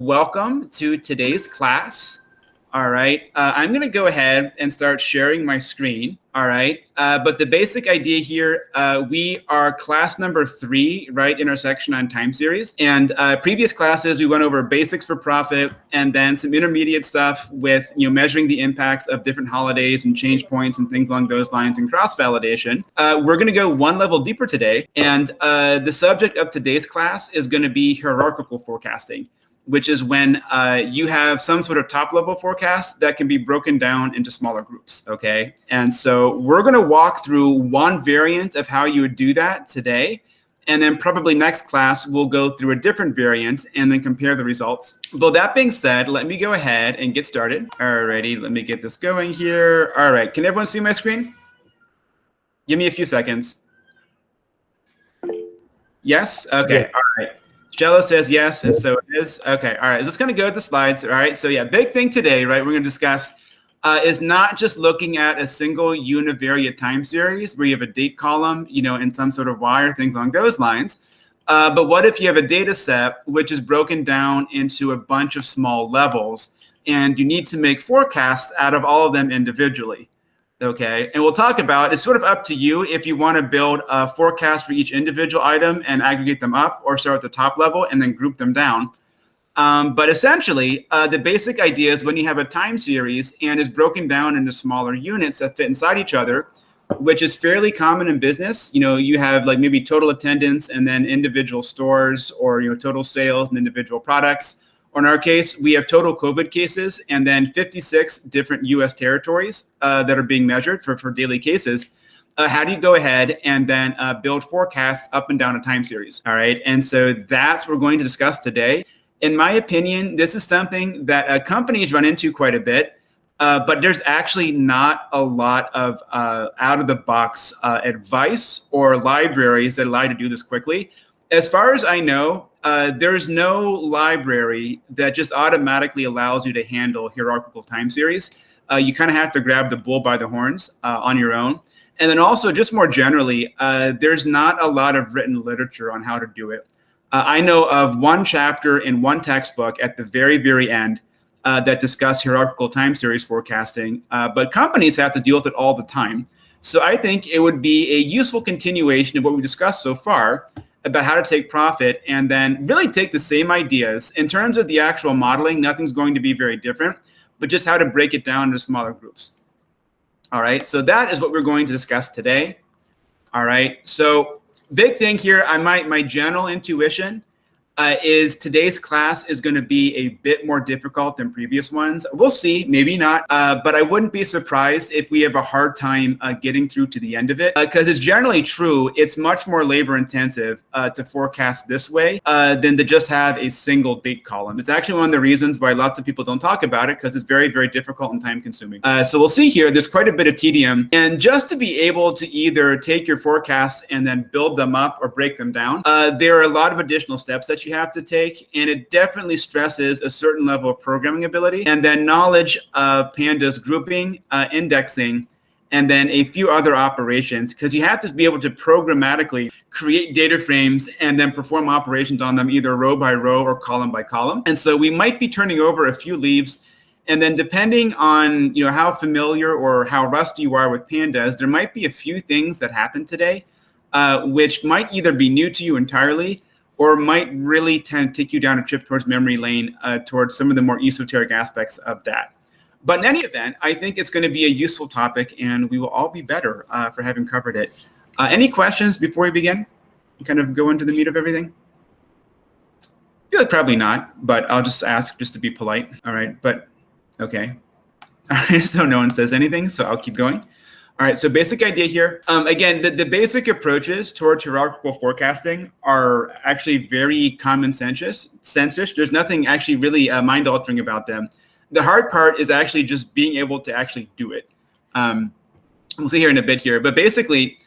Welcome to today's class. All right, I'm going to go ahead and start sharing my screen. All right, but the basic idea here, we are class number 3, right, in our section on time series. And previous classes, we went over basics for profit and then some intermediate stuff with, measuring the impacts of different holidays and change points and things along those lines and cross-validation. We're going to go one level deeper today. And the subject of today's class is going to be hierarchical forecasting, which is when you have some sort of top level forecast that can be broken down into smaller groups, okay? And so we're gonna walk through one variant of how you would do that today, and then probably next class, we'll go through a different variant and then compare the results. But that being said, let me go ahead and get started. Alrighty, let me get this going here. All right, can everyone see my screen? Give me a few seconds. Yes, okay, yeah. All right. Jello says yes, and so it is. Okay, all right, let's kind of go to the slides. All right, so yeah, big thing today, right, we're going to discuss is not just looking at a single univariate time series where you have a date column, in some sort of Y or things along those lines. But what if you have a data set which is broken down into a bunch of small levels, and you need to make forecasts out of all of them individually? Okay, and we'll talk about, it's sort of up to you if you want to build a forecast for each individual item and aggregate them up, or start at the top level and then group them down. But essentially, the basic idea is when you have a time series and is broken down into smaller units that fit inside each other, which is fairly common in business. You have like maybe total attendance and then individual stores, or total sales and individual products. Or in our case, we have total COVID cases and then 56 different US territories that are being measured for daily cases. How do you go ahead and then build forecasts up and down a time series? All right, and so that's what we're going to discuss today. In my opinion, this is something that companies run into quite a bit, but there's actually not a lot of out-of-the-box advice or libraries that allow you to do this quickly. As far as I know, there's no library that just automatically allows you to handle hierarchical time series. You kind of have to grab the bull by the horns on your own. And then also, just more generally, there's not a lot of written literature on how to do it. I know of one chapter in one textbook at the very, very end that discuss hierarchical time series forecasting, but companies have to deal with it all the time. So I think it would be a useful continuation of what we discussed so far about how to take profit, and then really take the same ideas in terms of the actual modeling. Nothing's going to be very different, but just how to break it down into smaller groups. All right, so that is what we're going to discuss today. All right, so big thing here, my general intuition is today's class is going to be a bit more difficult than previous ones. We'll see, maybe not, but I wouldn't be surprised if we have a hard time getting through to the end of it, because it's generally true. It's much more labor intensive to forecast this way than to just have a single date column. It's actually one of the reasons why lots of people don't talk about it, because it's very, very difficult and time consuming. So we'll see here, there's quite a bit of tedium. And just to be able to either take your forecasts and then build them up or break them down, there are a lot of additional steps that you have to take, and it definitely stresses a certain level of programming ability and then knowledge of pandas grouping, indexing, and then a few other operations, because you have to be able to programmatically create data frames and then perform operations on them either row by row or column by column. And so we might be turning over a few leaves, and then depending on how familiar or how rusty you are with pandas, there might be a few things that happen today which might either be new to you entirely, or might really tend to take you down a trip towards memory lane, towards some of the more esoteric aspects of that. But in any event, I think it's going to be a useful topic, and we will all be better for having covered it. Any questions before we begin? Kind of go into the meat of everything? I feel like probably not, but I'll just ask just to be polite. All right, but okay. So no one says anything, so I'll keep going. All right, so basic idea here. Again, the basic approaches towards hierarchical forecasting are actually very common sense. There's nothing actually really mind-altering about them. The hard part is actually just being able to actually do it. We'll see here in a bit here, but basically,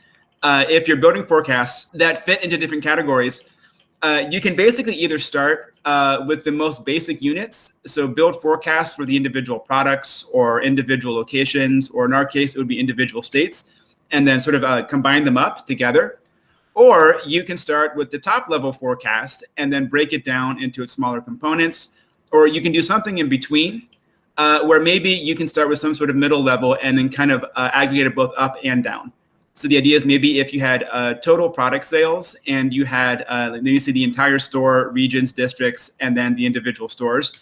if you're building forecasts that fit into different categories, you can basically either start with the most basic units, so build forecasts for the individual products or individual locations, or in our case, it would be individual states, and then sort of combine them up together. Or you can start with the top level forecast and then break it down into its smaller components. or you can do something in between, where maybe you can start with some sort of middle level and then kind of aggregate it both up and down. So the idea is maybe if you had total product sales and you had, you see the entire store, regions, districts, and then the individual stores,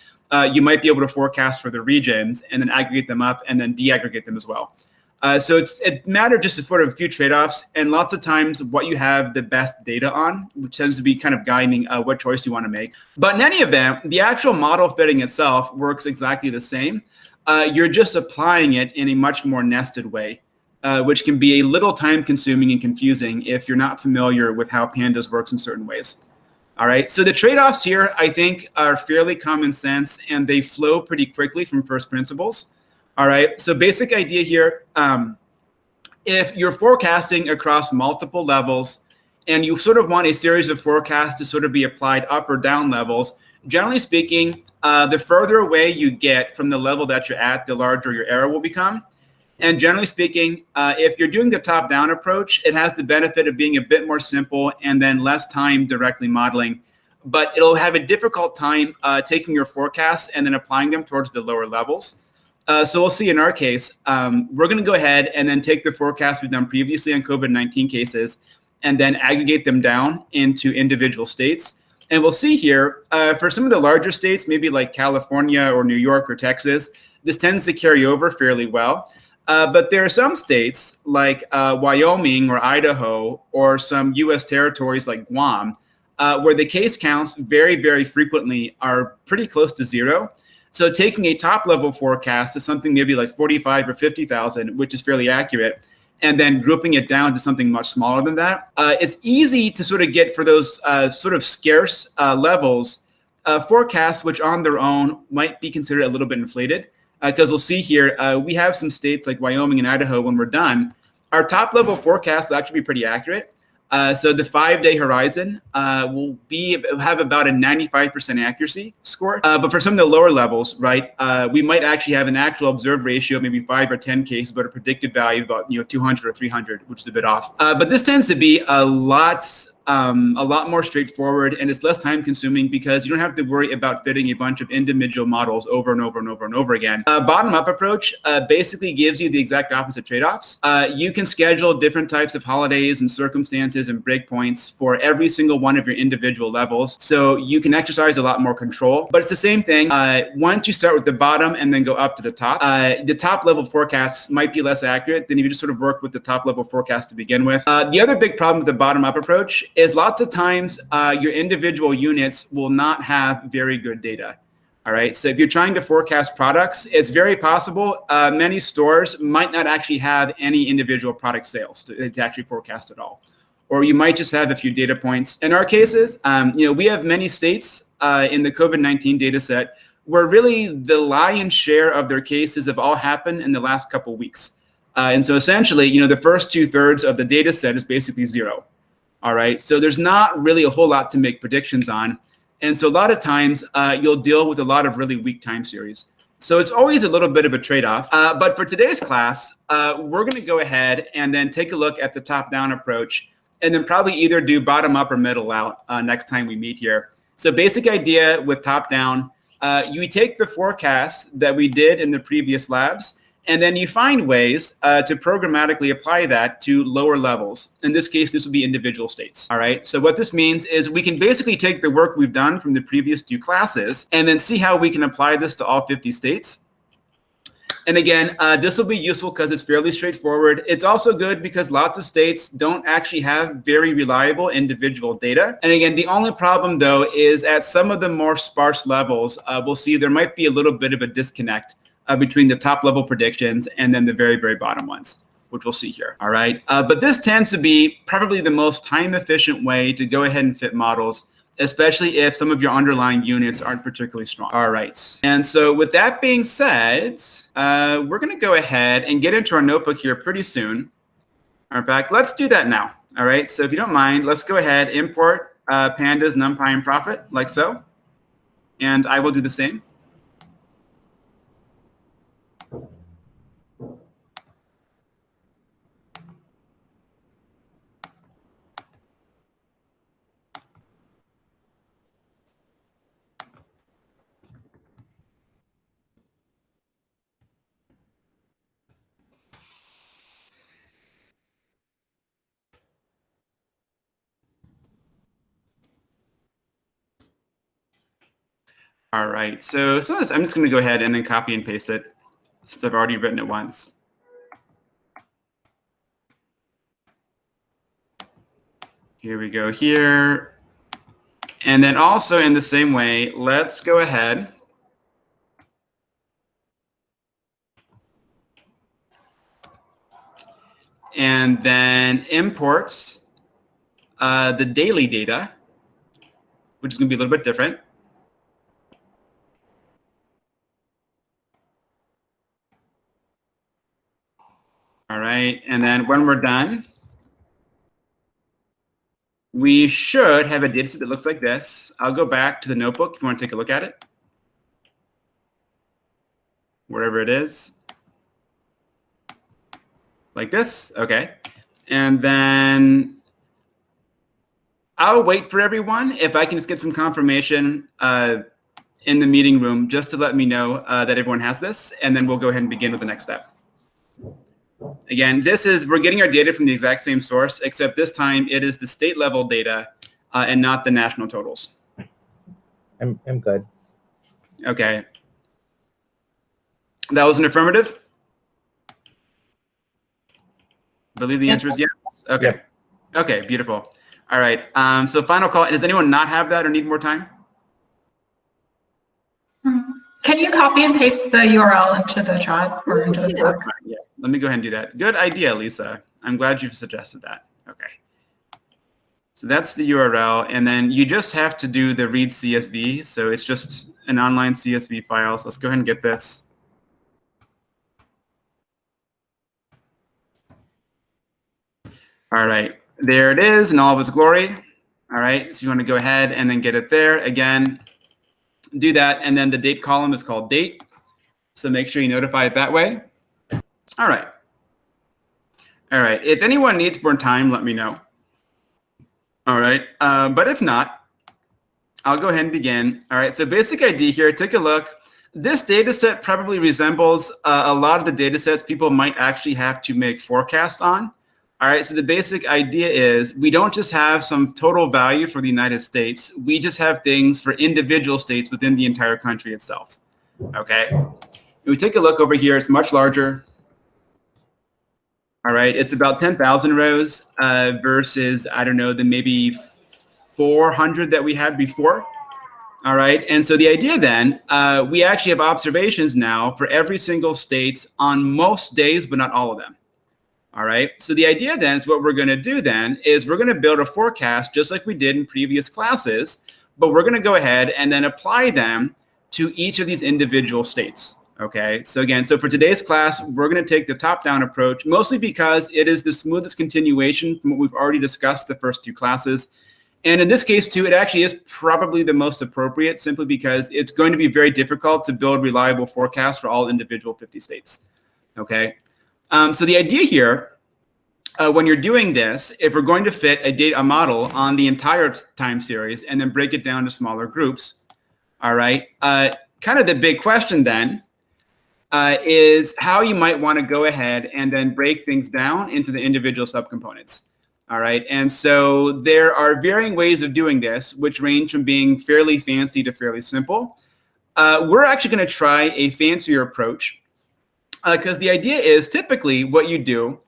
you might be able to forecast for the regions and then aggregate them up and then deaggregate them as well. So it matters just sort of a few trade-offs, and lots of times what you have the best data on, which tends to be kind of guiding what choice you want to make. But in any event, the actual model fitting itself works exactly the same. You're just applying it in a much more nested way, which can be a little time-consuming and confusing if you're not familiar with how Pandas works in certain ways. All right, so the trade-offs here, I think, are fairly common sense, and they flow pretty quickly from first principles. All right, so basic idea here, if you're forecasting across multiple levels and you sort of want a series of forecasts to sort of be applied up or down levels, generally speaking, the further away you get from the level that you're at, the larger your error will become. And generally speaking, if you're doing the top-down approach, it has the benefit of being a bit more simple and then less time directly modeling. But it'll have a difficult time taking your forecasts and then applying them towards the lower levels. So we'll see in our case, we're going to go ahead and then take the forecast we've done previously on COVID-19 cases and then aggregate them down into individual states. And we'll see here, for some of the larger states, maybe like California or New York or Texas, this tends to carry over fairly well. But there are some states like Wyoming or Idaho or some US territories like Guam, where the case counts very, very frequently are pretty close to zero. So taking a top level forecast to something maybe like 45 or 50,000, which is fairly accurate, and then grouping it down to something much smaller than that, it's easy to sort of get for those sort of scarce levels, forecasts which on their own might be considered a little bit inflated. Because we'll see here, we have some states like Wyoming and Idaho, when we're done, our top level forecast will actually be pretty accurate. So the 5-day horizon will have about a 95% accuracy score. But for some of the lower levels, right, we might actually have an actual observed ratio, maybe 5 or 10 cases, but a predicted value of about 200 or 300, which is a bit off. But this tends to be a lot more straightforward, and it's less time consuming because you don't have to worry about fitting a bunch of individual models over and over and over and over again. Bottom up approach basically gives you the exact opposite trade-offs. You can schedule different types of holidays and circumstances and breakpoints for every single one of your individual levels. So you can exercise a lot more control, but it's the same thing. Once you start with the bottom and then go up to the top level forecasts might be less accurate than if you just sort of work with the top level forecast to begin with. The other big problem with the bottom up approach is lots of times your individual units will not have very good data. All right, so if you're trying to forecast products, it's very possible many stores might not actually have any individual product sales to actually forecast at all. Or you might just have a few data points. In our cases, we have many states in the COVID-19 data set where really the lion's share of their cases have all happened in the last couple of weeks. And so essentially, the first 2/3 of the data set is basically zero. All right, so there's not really a whole lot to make predictions on. And so a lot of times you'll deal with a lot of really weak time series. So it's always a little bit of a trade-off. But for today's class, we're going to go ahead and then take a look at the top-down approach and then probably either do bottom-up or middle-out next time we meet here. So basic idea with top-down, you take the forecasts that we did in the previous labs, and then you find ways to programmatically apply that to lower levels. In this case, this would be individual states. All right. So what this means is we can basically take the work we've done from the previous 2 classes and then see how we can apply this to all 50 states. And again, this will be useful because it's fairly straightforward. It's also good because lots of states don't actually have very reliable individual data. And again, the only problem, though, is at some of the more sparse levels, we'll see there might be a little bit of a disconnect between the top level predictions and then the very, very bottom ones, which we'll see here. All right. But this tends to be probably the most time efficient way to go ahead and fit models, especially if some of your underlying units aren't particularly strong. All right. And so with that being said, we're going to go ahead and get into our notebook here pretty soon. In fact, let's do that now. All right. So if you don't mind, let's go ahead, import pandas, numpy, and profit like so. And I will do the same. All right, so some of this, I'm just going to go ahead and then copy and paste it since I've already written it once. Here we go here. And then also in the same way, let's go ahead and then import the daily data, which is going to be a little bit different. All right, and then when we're done, we should have a data set that looks like this. I'll go back to the notebook if you want to take a look at it, wherever it is. Like this, okay. And then I'll wait for everyone if I can just get some confirmation in the meeting room just to let me know that everyone has this, and then we'll go ahead and begin with the next step. Again, we're getting our data from the exact same source, except this time it is the state level data and not the national totals. I'm good. Okay. That was an affirmative? I believe the answer is yes. Okay. Yep. Okay, beautiful. All right. So final call. Does anyone not have that or need more time? Can you copy and paste the URL into the chat or into the Slack? Yeah, let me go ahead and do that. Good idea, Lisa. I'm glad you've suggested that. Okay. So that's the URL. And then you just have to do the read CSV. So it's just an online CSV file. So let's go ahead and get this. All right. There it is in all of its glory. All right. So you want to go ahead and then get it there. Again, do that. And then the date column is called date. So make sure you notify it that way. All right. All right. If anyone needs more time, let me know. All right. But if not, I'll go ahead and begin. All right. So basic idea here, take a look. This data set probably resembles a lot of the data sets people might actually have to make forecasts on. All right, so the basic idea is we don't just have some total value for the United States. We just have things for individual states within the entire country itself. Okay, if we take a look over here, it's much larger. All right, it's about 10,000 rows versus, I don't know, the maybe 400 that we had before. All right, and so the idea then, we actually have observations now for every single state on most days, but not all of them. All right, so the idea then is what we're going to do then is we're going to build a forecast just like we did in previous classes, but we're going to go ahead and then apply them to each of these individual states. Okay, so again, so for today's class, we're going to take the top-down approach, mostly because it is the smoothest continuation from what we've already discussed the first two classes. And in this case, too, it actually is probably the most appropriate simply because it's going to be very difficult to build reliable forecasts for all individual 50 states. Okay. So the idea here, when you're doing this, if we're going to fit a model on the entire time series and then break it down to smaller groups, all right, kind of the big question then is how you might want to go ahead and then break things down into the individual subcomponents. All right, and so there are varying ways of doing this, which range from being fairly fancy to fairly simple. We're actually going to try a fancier approach. Because the idea is typically what you do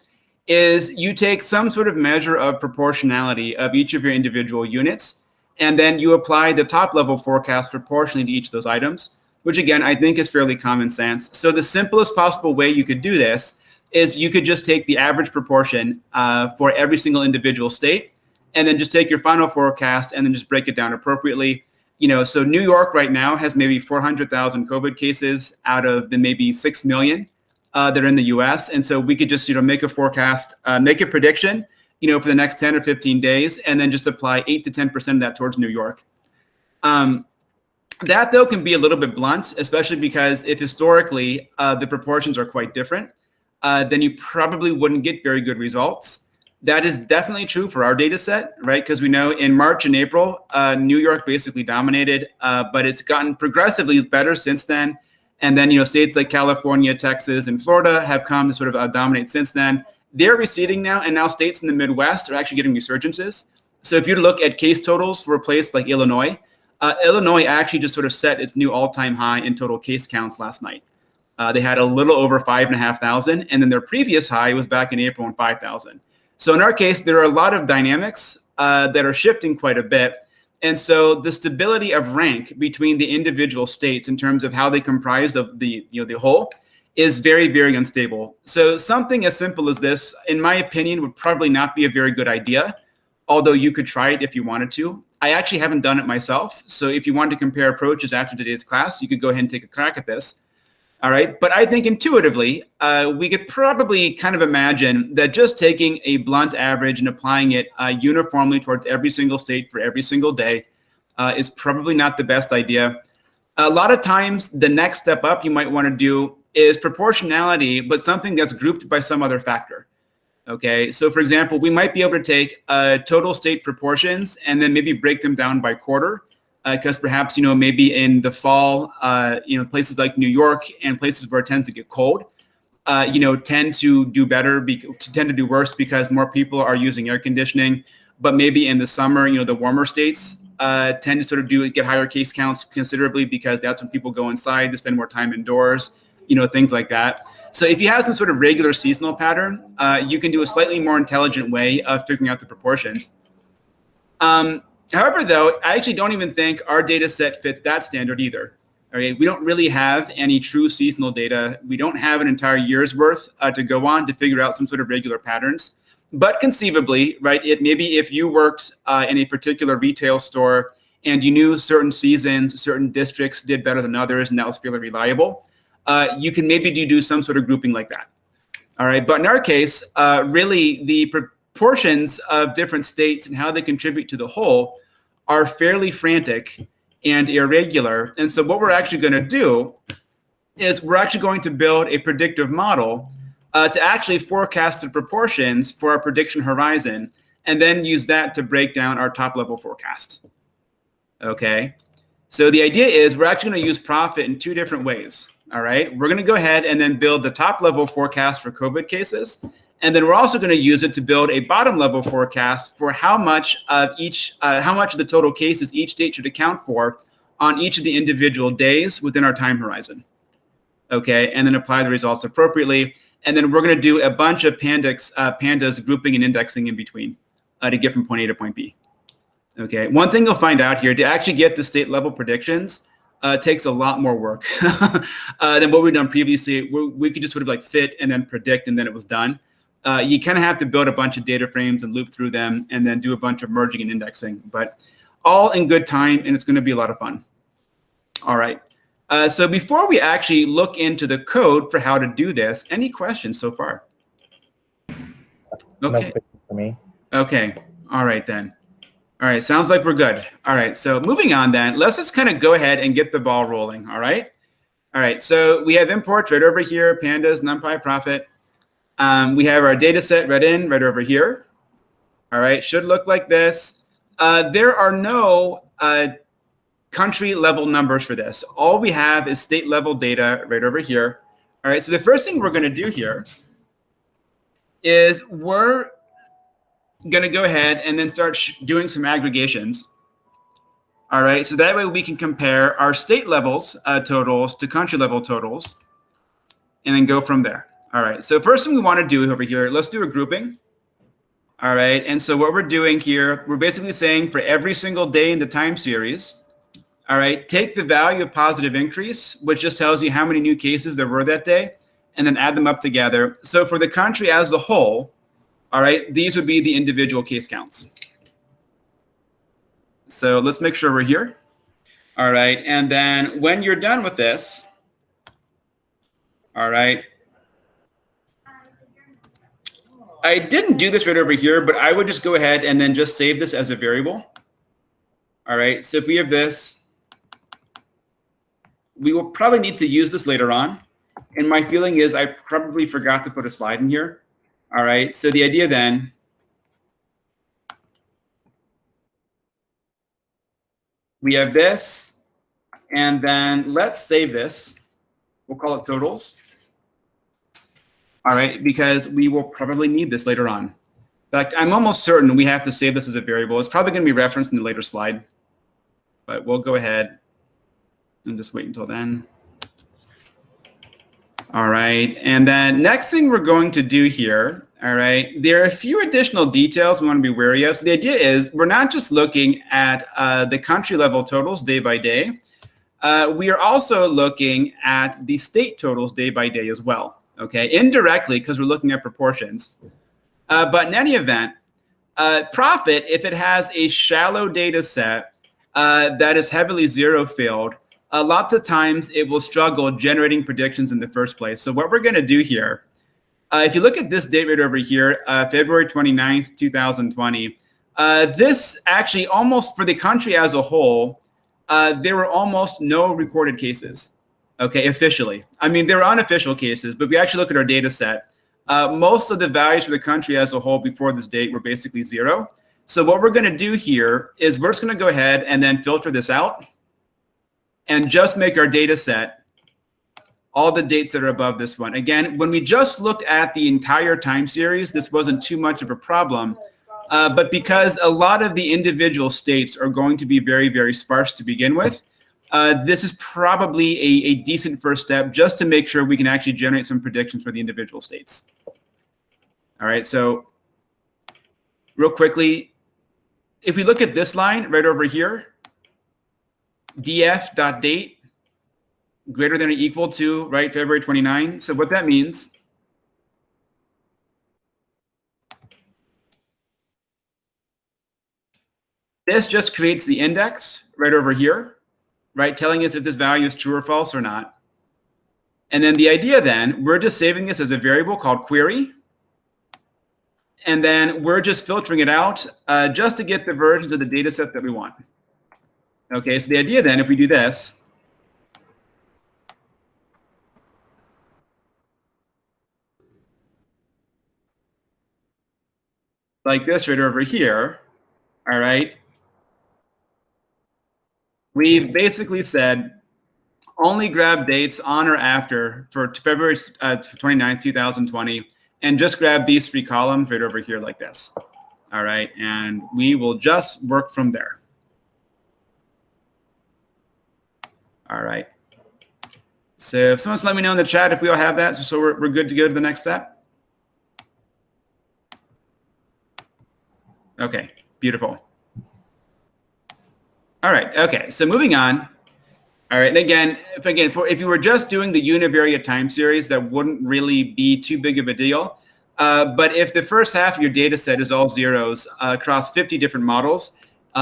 is you take some sort of measure of proportionality of each of your individual units, and then you apply the top level forecast proportionally to each of those items, which again, I think is fairly common sense. So the simplest possible way you could do this is you could just take the average proportion for every single individual state, and then just take your final forecast and then just break it down appropriately. You know, so New York right now has maybe 400,000 COVID cases out of the maybe 6 million. That are in the US. And so we could just, make a forecast, make a prediction, for the next 10 or 15 days, and then just apply 8 to 10% of that towards New York. That though can be a little bit blunt, especially because if historically the proportions are quite different, then you probably wouldn't get very good results. That is definitely true for our data set, right? Because we know in March and April, New York basically dominated, but it's gotten progressively better since then. And then, states like California, Texas, and Florida have come to sort of dominate since then. They're receding now, and now states in the Midwest are actually getting resurgences. So if you look at case totals for a place like Illinois, Illinois actually just sort of set its new all-time high in total case counts last night. They had a little over 5,500, and then their previous high was back in April on 5,000. So in our case, there are a lot of dynamics that are shifting quite a bit. And so the stability of rank between the individual states in terms of how they comprise of the whole is very, very unstable. So something as simple as this, in my opinion, would probably not be a very good idea, although you could try it if you wanted to. I actually haven't done it myself. So if you want to compare approaches after today's class, you could go ahead and take a crack at this. All right. But I think intuitively, we could probably kind of imagine that just taking a blunt average and applying it uniformly towards every single state for every single day is probably not the best idea. A lot of times, the next step up you might want to do is proportionality, but something that's grouped by some other factor. Okay. So for example, we might be able to take total state proportions and then maybe break them down by quarter. Because perhaps, maybe in the fall, places like New York and places where it tends to get cold, tend to do better, tend to do worse because more people are using air conditioning. But maybe in the summer, the warmer states tend to sort of get higher case counts considerably because that's when people go inside, they spend more time indoors, things like that. So if you have some sort of regular seasonal pattern, you can do a slightly more intelligent way of figuring out the proportions. However, though, I actually don't even think our data set fits that standard either. Okay, we don't really have any true seasonal data. We don't have an entire year's worth to go on to figure out some sort of regular patterns. But conceivably, right, maybe if you worked in a particular retail store and you knew certain seasons, certain districts did better than others, and that was fairly reliable, you can maybe do some sort of grouping like that. All right, but in our case, really the proportions of different states and how they contribute to the whole are fairly frantic and irregular. And so what we're actually going to do is we're actually going to build a predictive model to actually forecast the proportions for our prediction horizon, and then use that to break down our top level forecast. Okay. So the idea is we're actually going to use profit in two different ways. All right. We're going to go ahead and then build the top level forecast for COVID cases. And then we're also going to use it to build a bottom level forecast for how much of the total cases each state should account for on each of the individual days within our time horizon. Okay, and then apply the results appropriately. And then we're going to do a bunch of pandas grouping and indexing in between to get from point A to point B. Okay, one thing you'll find out here, to actually get the state level predictions takes a lot more work than what we've done previously. We could just sort of like fit and then predict and then it was done. You kind of have to build a bunch of data frames and loop through them and then do a bunch of merging and indexing, but all in good time, and it's going to be a lot of fun. All right. So before we actually look into the code for how to do this, any questions so far? Okay. No question for me. Okay. All right then. All right. Sounds like we're good. All right. So moving on then, let's just kind of go ahead and get the ball rolling. All right. All right. So we have imports right over here, pandas, NumPy, Prophet. We have our data set right over here. All right, should look like this. There are no country level numbers for this. All we have is state level data right over here. All right, so the first thing we're going to do here is we're going to go ahead and then start doing some aggregations. All right, so that way we can compare our state levels totals to country level totals and then go from there. All right, so first thing we want to do over here, let's do a grouping. All right, and so what we're doing here, we're basically saying for every single day in the time series, all right, take the value of positive increase, which just tells you how many new cases there were that day, and then add them up together. So for the country as a whole, all right, these would be the individual case counts. So let's make sure we're here. All right, and then when you're done with this, all right, I didn't do this right over here, but I would just go ahead and then just save this as a variable. All right, so if we have this, we will probably need to use this later on. And my feeling is I probably forgot to put a slide in here. All right, so the idea then, we have this, and then let's save this. We'll call it totals. All right, because we will probably need this later on. In fact, I'm almost certain we have to save this as a variable. It's probably going to be referenced in the later slide. but we'll go ahead and just wait until then. All right, and then next thing we're going to do here, all right, there are a few additional details we want to be wary of. So the idea is we're not just looking at the country level totals day by day. We are also looking at the state totals day by day as well, okay, indirectly because we're looking at proportions. But in any event, profit, if it has a shallow data set that is heavily zero filled, lots of times it will struggle generating predictions in the first place. So what we're going to do here, if you look at this date right over here, February 29th, 2020, this actually almost for the country as a whole, there were almost no recorded cases, okay, officially. I mean, there were unofficial cases, but we actually look at our data set. Most of the values for the country as a whole before this date were basically zero. So what we're going to do here is we're just going to go ahead and then filter this out and just make our data set all the dates that are above this one. Again, when we just looked at the entire time series, this wasn't too much of a problem. But because a lot of the individual states are going to be very, very sparse to begin with, this is probably a decent first step just to make sure we can actually generate some predictions for the individual states. All right, so real quickly, if we look at this line right over here, df.date greater than or equal to, right, February 29. So what that means this just creates the index right over here, right, telling us if this value is true or false or not. And then the idea then, we're just saving this as a variable called query. And then we're just filtering it out just to get the versions of the data set that we want. Okay, so the idea then, if we do this, like this right over here, all right, we've basically said only grab dates on or after for February 29th, 2020, and just grab these three columns right over here like this. All right, and we will just work from there. All right. So if someone's let me know in the chat if we all have that, so we're good to go to the next step. Okay, beautiful. All right, okay, so moving on. All right, and again, if you were just doing the univariate time series, that wouldn't really be too big of a deal. But if the first half of your data set is all zeros across 50 different models,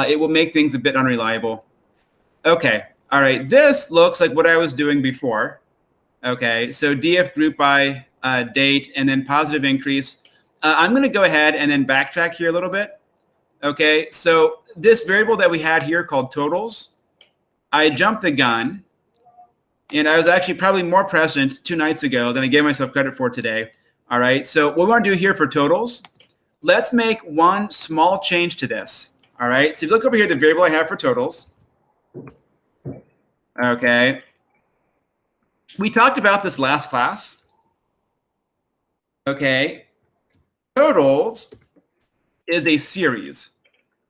it will make things a bit unreliable. Okay, all right, this looks like what I was doing before. Okay, so df group by date and then positive increase. I'm going to go ahead and then backtrack here a little bit. Okay, so this variable that we had here called totals, I jumped the gun, and I was actually probably more present 2 nights ago than I gave myself credit for today. All right, so what we want to do here for totals, let's make one small change to this. All right, so if you look over here, the variable I have for totals. Okay, we talked about this last class. Okay, totals is a series,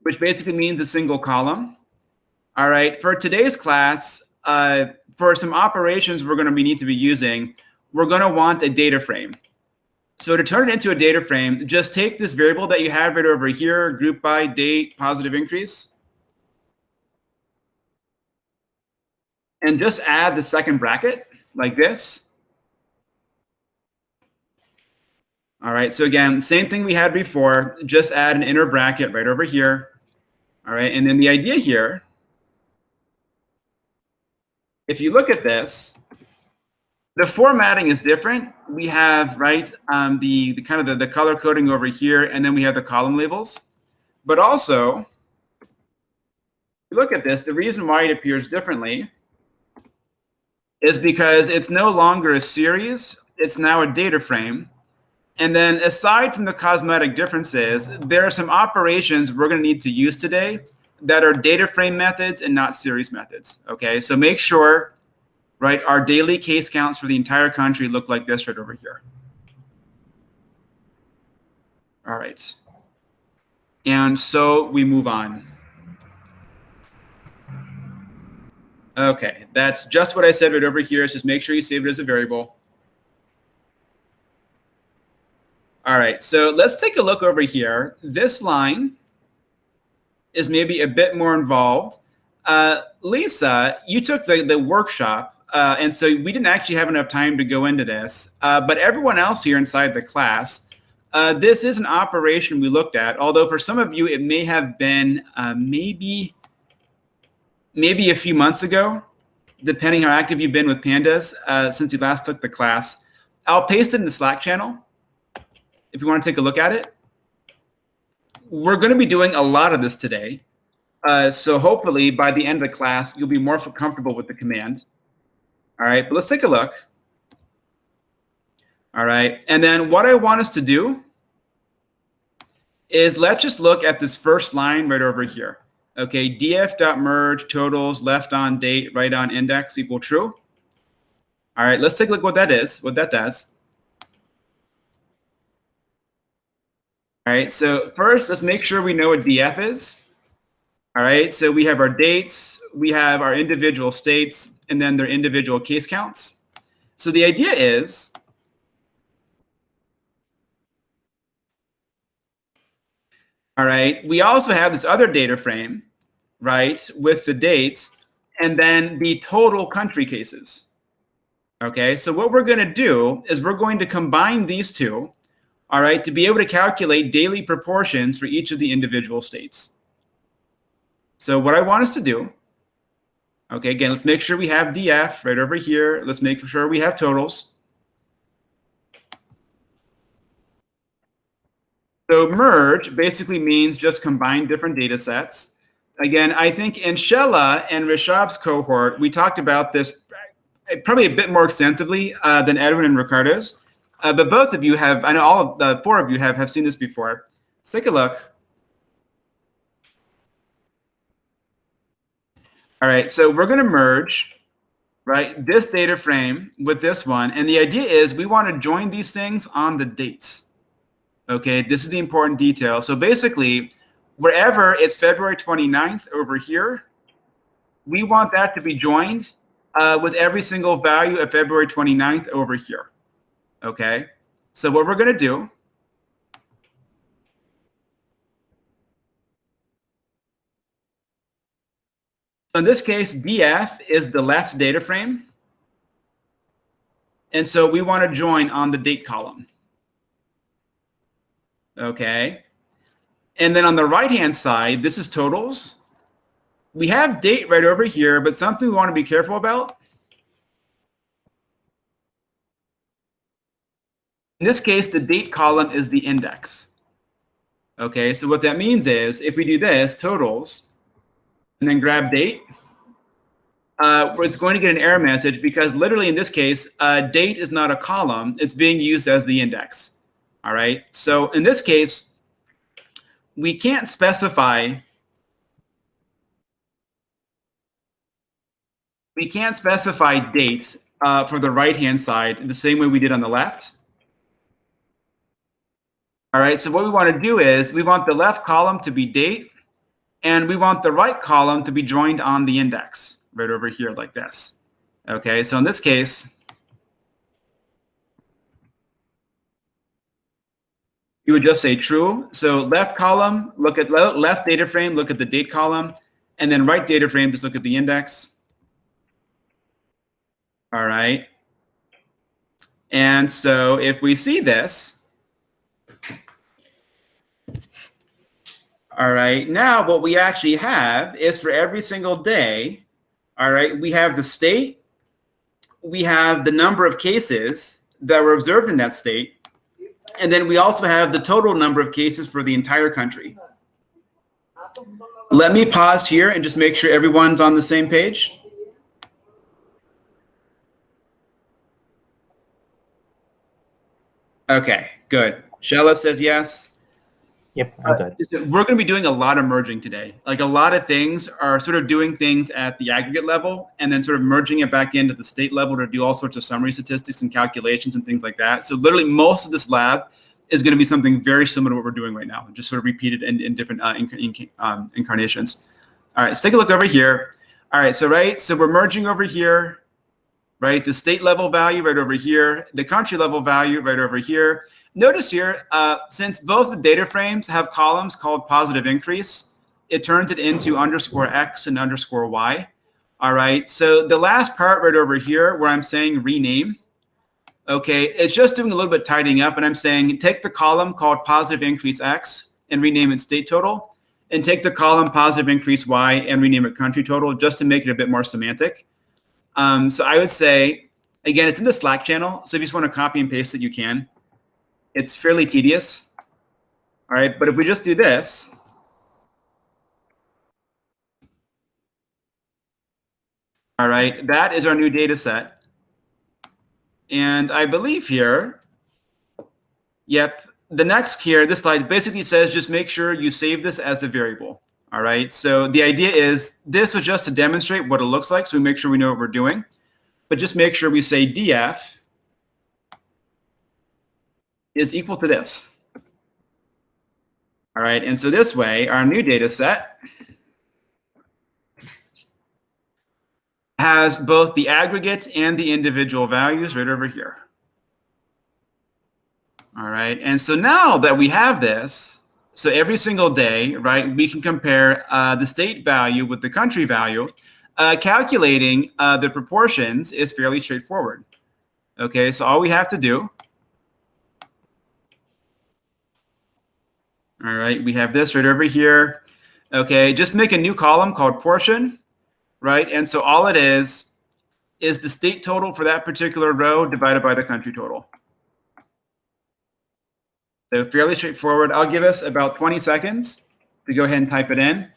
which basically means a single column. All right, for today's class, for some operations we're going to need to be using, we're going to want a data frame. So to turn it into a data frame, just take this variable that you have right over here, group by date, positive increase, and just add the second bracket like this. All right, so again, same thing we had before, just add an inner bracket right over here. All right, and then the idea here, if you look at this, the formatting is different. We have, right, the kind of the color coding over here, and then we have the column labels. But also, if you look at this, the reason why it appears differently is because it's no longer a series, it's now a data frame. And then aside from the cosmetic differences, there are some operations we're going to need to use today that are data frame methods and not series methods. Okay, so make sure, right, our daily case counts for the entire country look like this right over here. All right, and so we move on. Okay, that's just what I said right over here. Just make sure you save it as a variable. All right, so let's take a look over here. This line is maybe a bit more involved. Lisa, you took the workshop, and so we didn't actually have enough time to go into this. But everyone else here inside the class, this is an operation we looked at, although for some of you it may have been maybe a few months ago, depending how active you've been with Pandas since you last took the class. I'll paste it in the Slack channel if you want to take a look at it. We're going to be doing a lot of this today. So hopefully by the end of the class, you'll be more comfortable with the command. All right, but let's take a look. All right, and then what I want us to do is let's just look at this first line right over here. Okay, df.merge totals left on date, right on index equal true. All right, let's take a look what that is, what that does. All right, so first, let's make sure we know what df is. All right, so we have our dates, we have our individual states, and then their individual case counts. So the idea is, all right, we also have this other data frame, right, with the dates, and then the total country cases. Okay, so what we're going to do is we're going to combine these two, all right, to be able to calculate daily proportions for each of the individual states. So what I want us to do, okay, again, let's make sure we have df right over here. Let's make sure we have totals. So merge basically means just combine different data sets. Again, I think in Shella and Rishabh's cohort, we talked about this probably a bit more extensively than Edwin and Ricardo's. But both of you have, I know all of the four of you have seen this before. Let's take a look. All right, so we're going to merge, right, this data frame with this one. And the idea is we want to join these things on the dates. Okay, this is the important detail. So basically, wherever it's February 29th over here, we want that to be joined with every single value of February 29th over here. Okay, so what we're going to do in this case, df is the left data frame. And so we want to join on the date column. Okay, and then on the right-hand side, this is totals. We have date right over here, but something we want to be careful about. In this case, the date column is the index. Okay, so what that means is if we do this, totals, and then grab date, it's going to get an error message because literally in this case, date is not a column. It's being used as the index. All right, so in this case, we can't specify dates for the right-hand side the same way we did on the left. All right, so what we want to do is we want the left column to be date, and we want the right column to be joined on the index right over here like this. Okay, so in this case, you would just say true. So left column, look at left data frame, look at the date column, and then right data frame, just look at the index. All right. And so if we see this, all right, now what we actually have is for every single day, all right, we have the state, we have the number of cases that were observed in that state, and then we also have the total number of cases for the entire country. Let me pause here and just make sure everyone's on the same page. Okay, good. Shella says yes. Yep, I'm good. We're going to be doing a lot of merging today. Like a lot of things are sort of doing things at the aggregate level and then sort of merging it back into the state level to do all sorts of summary statistics and calculations and things like that. So literally most of this lab is going to be something very similar to what we're doing right now, just sort of repeated in different incarnations. All right, let's take a look over here. All right, so we're merging over here, right? The state level value right over here, the country level value right over here. Notice here, since both the data frames have columns called positive increase, it turns it into _x and _y. All right, so the last part right over here where I'm saying rename, okay, it's just doing a little bit tidying up, and I'm saying take the column called positive increase x and rename it state total, and take the column positive increase y and rename it country total, just to make it a bit more semantic. So I would say, again, it's in the Slack channel, so if you just want to copy and paste it, you can. It's fairly tedious. All right, but if we just do this, all right, that is our new data set. And I believe here, yep, the next here, this slide basically says just make sure you save this as a variable. All right, so the idea is this was just to demonstrate what it looks like, so we make sure we know what we're doing. But just make sure we say df is equal to this. All right, and so this way, our new data set has both the aggregate and the individual values right over here. All right, and so now that we have this, so every single day, right, we can compare the state value with the country value. Calculating the proportions is fairly straightforward. Okay, so all we have to do, all right, we have this right over here. Okay, just make a new column called portion, right? And so all it is the state total for that particular row divided by the country total. So fairly straightforward. I'll give us about 20 seconds to go ahead and type it in.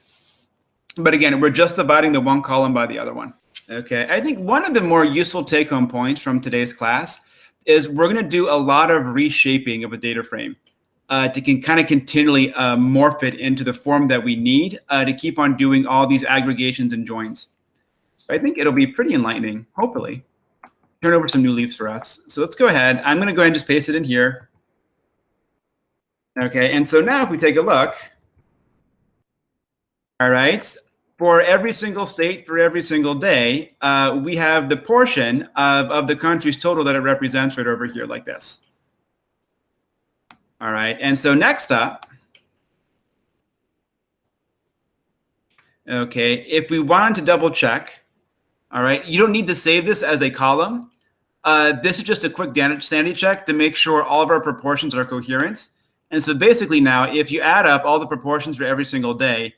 But again, we're just dividing the one column by the other one. Okay, I think one of the more useful take-home points from today's class is we're going to do a lot of reshaping of a data frame to kind of continually morph it into the form that we need to keep on doing all these aggregations and joins. So I think it'll be pretty enlightening, hopefully. Turn over some new leaves for us. So let's go ahead. I'm going to go ahead and just paste it in here. Okay, and so now if we take a look, all right, for every single state, for every single day, we have the portion of the country's total that it represents right over here like this. All right, and so next up, okay, if we wanted to double check, all right, you don't need to save this as a column. This is just a quick sanity check to make sure all of our proportions are coherent. And so basically now, if you add up all the proportions for every single day,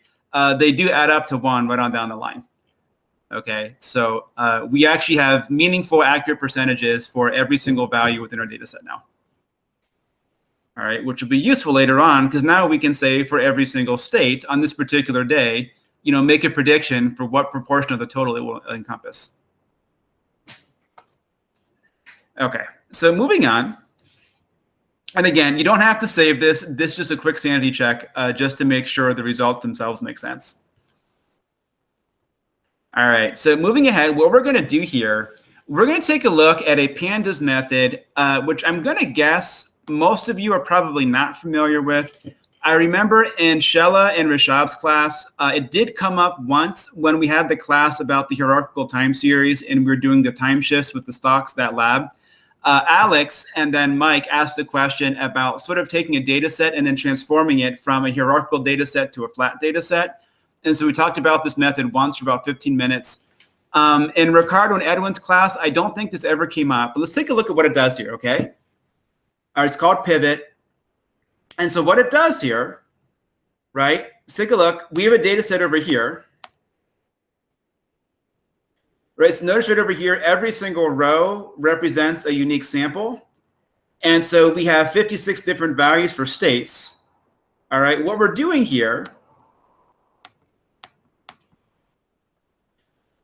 they do add up to 1 right on down the line. Okay, so we actually have meaningful, accurate percentages for every single value within our data set now. All right, which will be useful later on, because now we can say for every single state on this particular day, you know, make a prediction for what proportion of the total it will encompass. Okay, so moving on. And again, you don't have to save this. This is just a quick sanity check just to make sure the results themselves make sense. All right, so moving ahead, what we're going to do here, we're going to take a look at a pandas method, which I'm going to guess most of you are probably not familiar with. I remember in Shella and Rishab's class, it did come up once when we had the class about the hierarchical time series and we were doing the time shifts with the stocks, that lab. Alex and then Mike asked a question about sort of taking a data set and then transforming it from a hierarchical data set to a flat data set. And so we talked about this method once for about 15 minutes. In Ricardo and Edwin's class, I don't think this ever came up, but let's take a look at what it does here, okay? All right, it's called pivot. And so what it does here, right, let's take a look. We have a data set over here. Right, so notice right over here, every single row represents a unique sample. And so we have 56 different values for states. All right, what we're doing here,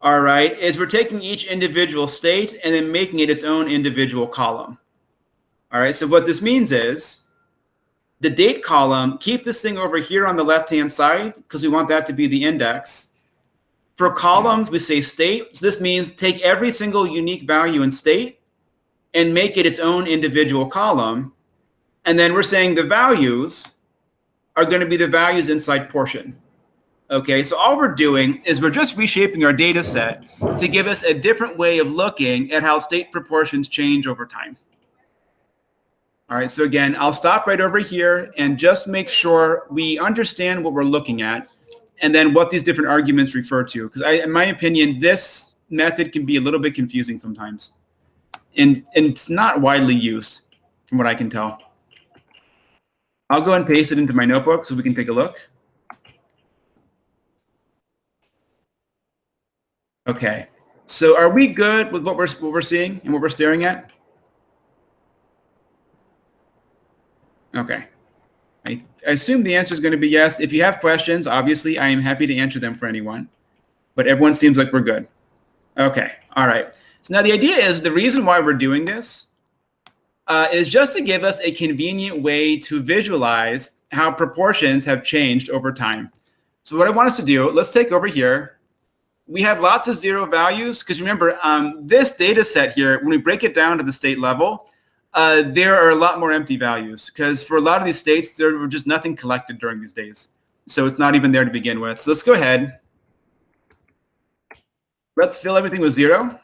all right, is we're taking each individual state and then making it its own individual column. All right, so what this means is the date column, keep this thing over here on the left-hand side because we want that to be the index. For columns, we say state. So this means take every single unique value in state and make it its own individual column. And then we're saying the values are going to be the values inside portion. Okay, so all we're doing is we're just reshaping our data set to give us a different way of looking at how state proportions change over time. All right, so again, I'll stop right over here and just make sure we understand what we're looking at and then what these different arguments refer to. Because in my opinion, this method can be a little bit confusing sometimes. And it's not widely used from what I can tell. I'll go and paste it into my notebook so we can take a look. Okay, so are we good with what we're seeing and what we're staring at? Okay, I assume the answer is going to be yes. If you have questions, obviously, I am happy to answer them for anyone, but everyone seems like we're good. Okay, all right. So now the idea is the reason why we're doing this is just to give us a convenient way to visualize how proportions have changed over time. So what I want us to do, let's take over here. We have lots of zero values because remember, this data set here, when we break it down to the state level, there are a lot more empty values because for a lot of these states, there were just nothing collected during these days. So it's not even there to begin with. So let's go ahead. Let's fill everything with 0.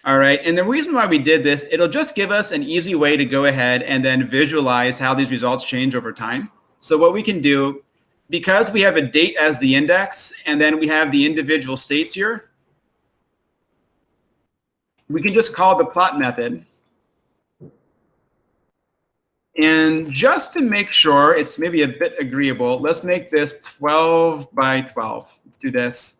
All right, and the reason why we did this, it'll just give us an easy way to go ahead and then visualize how these results change over time. So what we can do, because we have a date as the index, and then we have the individual states here, we can just call the plot method. And just to make sure it's maybe a bit agreeable, let's make this 12 by 12. Let's do this.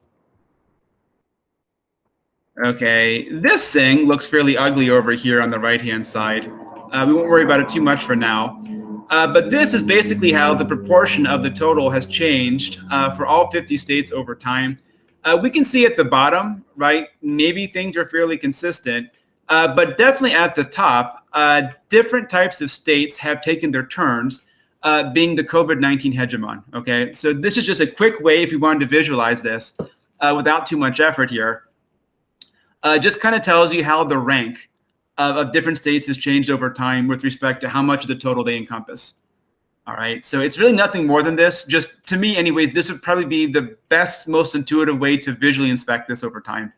Okay, this thing looks fairly ugly over here on the right-hand side. We won't worry about it too much for now. But this is basically how the proportion of the total has changed for all 50 states over time. We can see at the bottom, right, maybe things are fairly consistent, but definitely at the top, different types of states have taken their turns being the COVID-19 hegemon, okay? So this is just a quick way if you wanted to visualize this without too much effort here. Just kind of tells you how the rank of different states has changed over time with respect to how much of the total they encompass. All right, so it's really nothing more than this. Just to me anyways, this would probably be the best, most intuitive way to visually inspect this over time.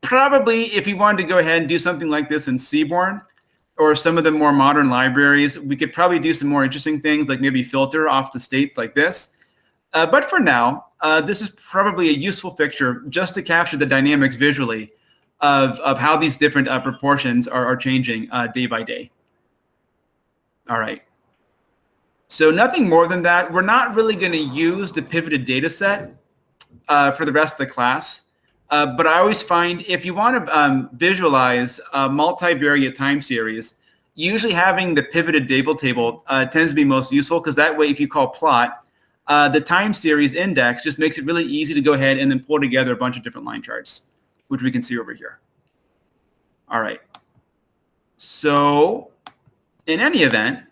Probably if you wanted to go ahead and do something like this in Seaborn or some of the more modern libraries, we could probably do some more interesting things like maybe filter off the states like this. But for now, this is probably a useful picture just to capture the dynamics visually of how these different proportions are changing day by day. All right. So nothing more than that. We're not really going to use the pivoted data set for the rest of the class. But I always find if you want to visualize a multivariate time series, usually having the pivoted table tends to be most useful because that way if you call plot, the time series index just makes it really easy to go ahead and then pull together a bunch of different line charts, which we can see over here. All right. So in any event,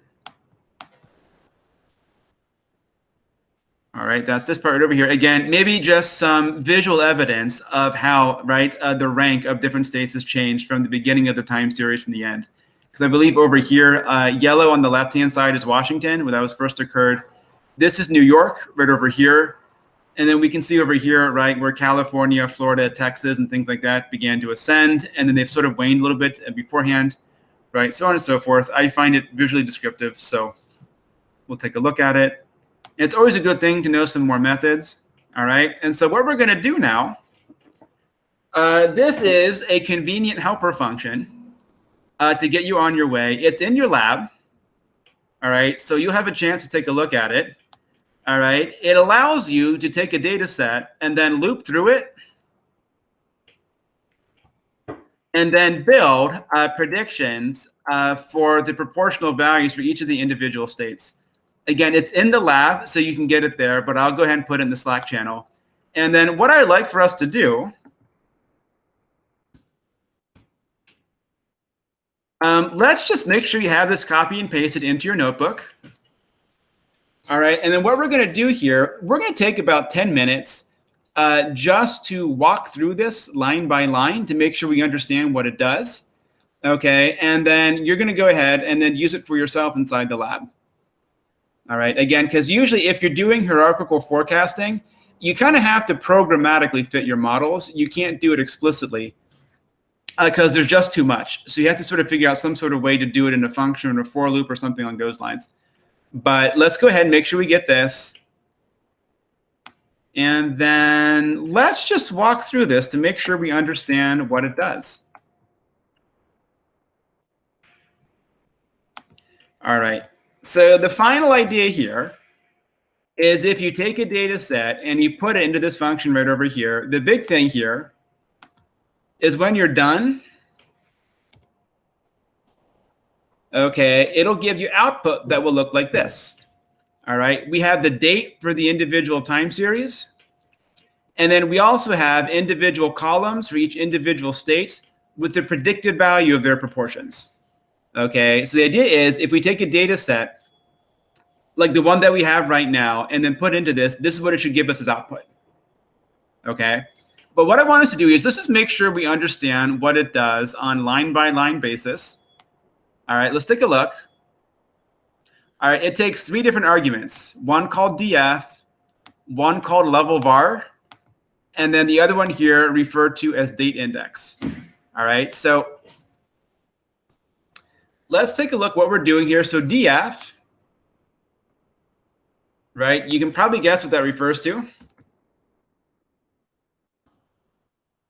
all right, that's this part right over here. Again, maybe just some visual evidence of how, right, the rank of different states has changed from the beginning of the time series from the end. Because I believe over here, yellow on the left-hand side is Washington, where that was first occurred. This is New York, right over here. And then we can see over here, right, where California, Florida, Texas, and things like that began to ascend. And then they've sort of waned a little bit beforehand, right, so on and so forth. I find it visually descriptive, so we'll take a look at it. It's always a good thing to know some more methods, all right? And so what we're going to do now, this is a convenient helper function to get you on your way. It's in your lab, all right? So you'll have a chance to take a look at it, all right? It allows you to take a data set and then loop through it and then build predictions for the proportional values for each of the individual states. Again, it's in the lab, so you can get it there, but I'll go ahead and put it in the Slack channel. And then what I'd like for us to do, let's just make sure you have this copy and pasted into your notebook. All right, and then what we're going to do here, we're going to take about 10 minutes just to walk through this line by line to make sure we understand what it does. Okay, and then you're going to go ahead and then use it for yourself inside the lab. All right, again, because usually if you're doing hierarchical forecasting, you kind of have to programmatically fit your models. You can't do it explicitly because there's just too much. So you have to sort of figure out some sort of way to do it in a function or a for loop or something along those lines. But let's go ahead and make sure we get this. And then let's just walk through this to make sure we understand what it does. All right. So the final idea here is if you take a data set and you put it into this function right over here, the big thing here is when you're done, okay, it'll give you output that will look like this. All right. We have the date for the individual time series. And then we also have individual columns for each individual state with the predicted value of their proportions. Okay, so the idea is if we take a data set like the one that we have right now and then put into this is what it should give us as output. Okay, but what I want us to do is let's just make sure we understand what it does on line by line basis. All right, let's take a look. All right, it takes 3 different arguments, one called df, one called level var, and then the other one here referred to as date index. All right, so let's take a look what we're doing here. So df, right? You can probably guess what that refers to,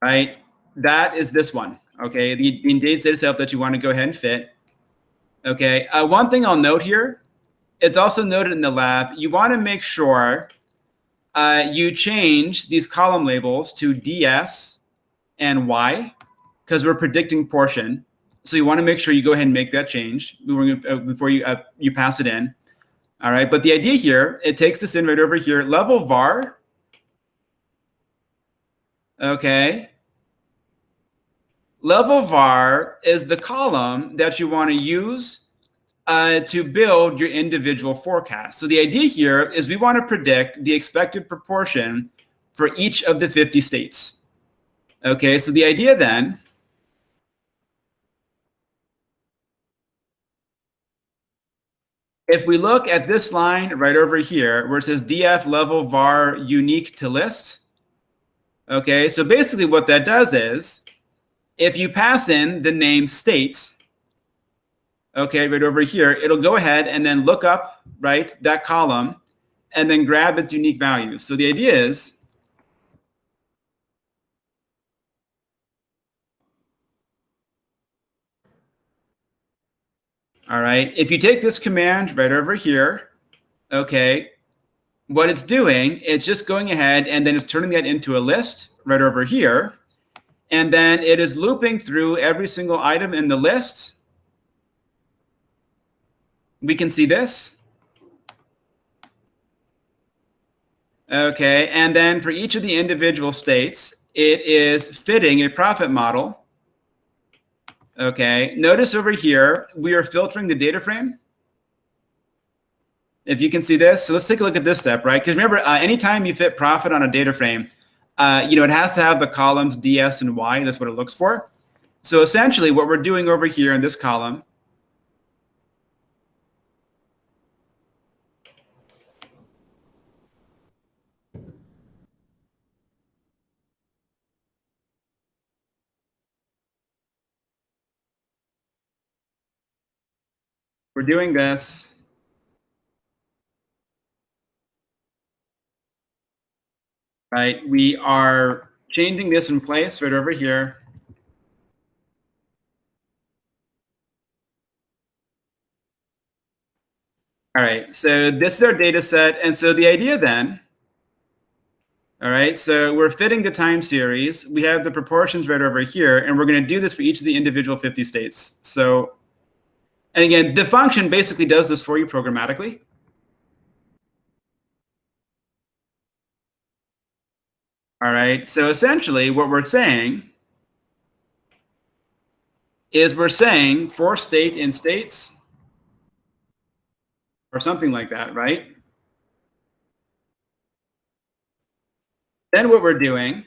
right? That is this one, okay? The data set that you want to go ahead and fit. Okay, one thing I'll note here, it's also noted in the lab, you want to make sure you change these column labels to ds and y because we're predicting portion. So you want to make sure you go ahead and make that change before you pass it in. All right, but the idea here, it takes this in right over here, level var. Okay. Level var is the column that you want to use to build your individual forecast. So the idea here is we want to predict the expected proportion for each of the 50 states. Okay, so the idea then if we look at this line right over here where it says df level var unique to list, okay, so basically what that does is if you pass in the name states, okay, right over here, it'll go ahead and then look up, right, that column and then grab its unique values. So the idea is all right, if you take this command right over here, okay, what it's doing, it's just going ahead and then it's turning that into a list right over here. And then it is looping through every single item in the list. We can see this. Okay, and then for each of the individual states, it is fitting a profit model. Okay, notice over here, we are filtering the data frame. If you can see this, so let's take a look at this step, right? Because remember, anytime you fit profit on a data frame, it has to have the columns ds and y. That's what it looks for. So essentially, what we're doing over here in this column, we're doing this. Right, we are changing this in place right over here. All right, so this is our data set. And so the idea then, all right, so we're fitting the time series. We have the proportions right over here, and we're going to do this for each of the individual 50 states. So, and again, the function basically does this for you programmatically. All right, so essentially what we're saying is we're saying for state in states or something like that, right? Then what we're doing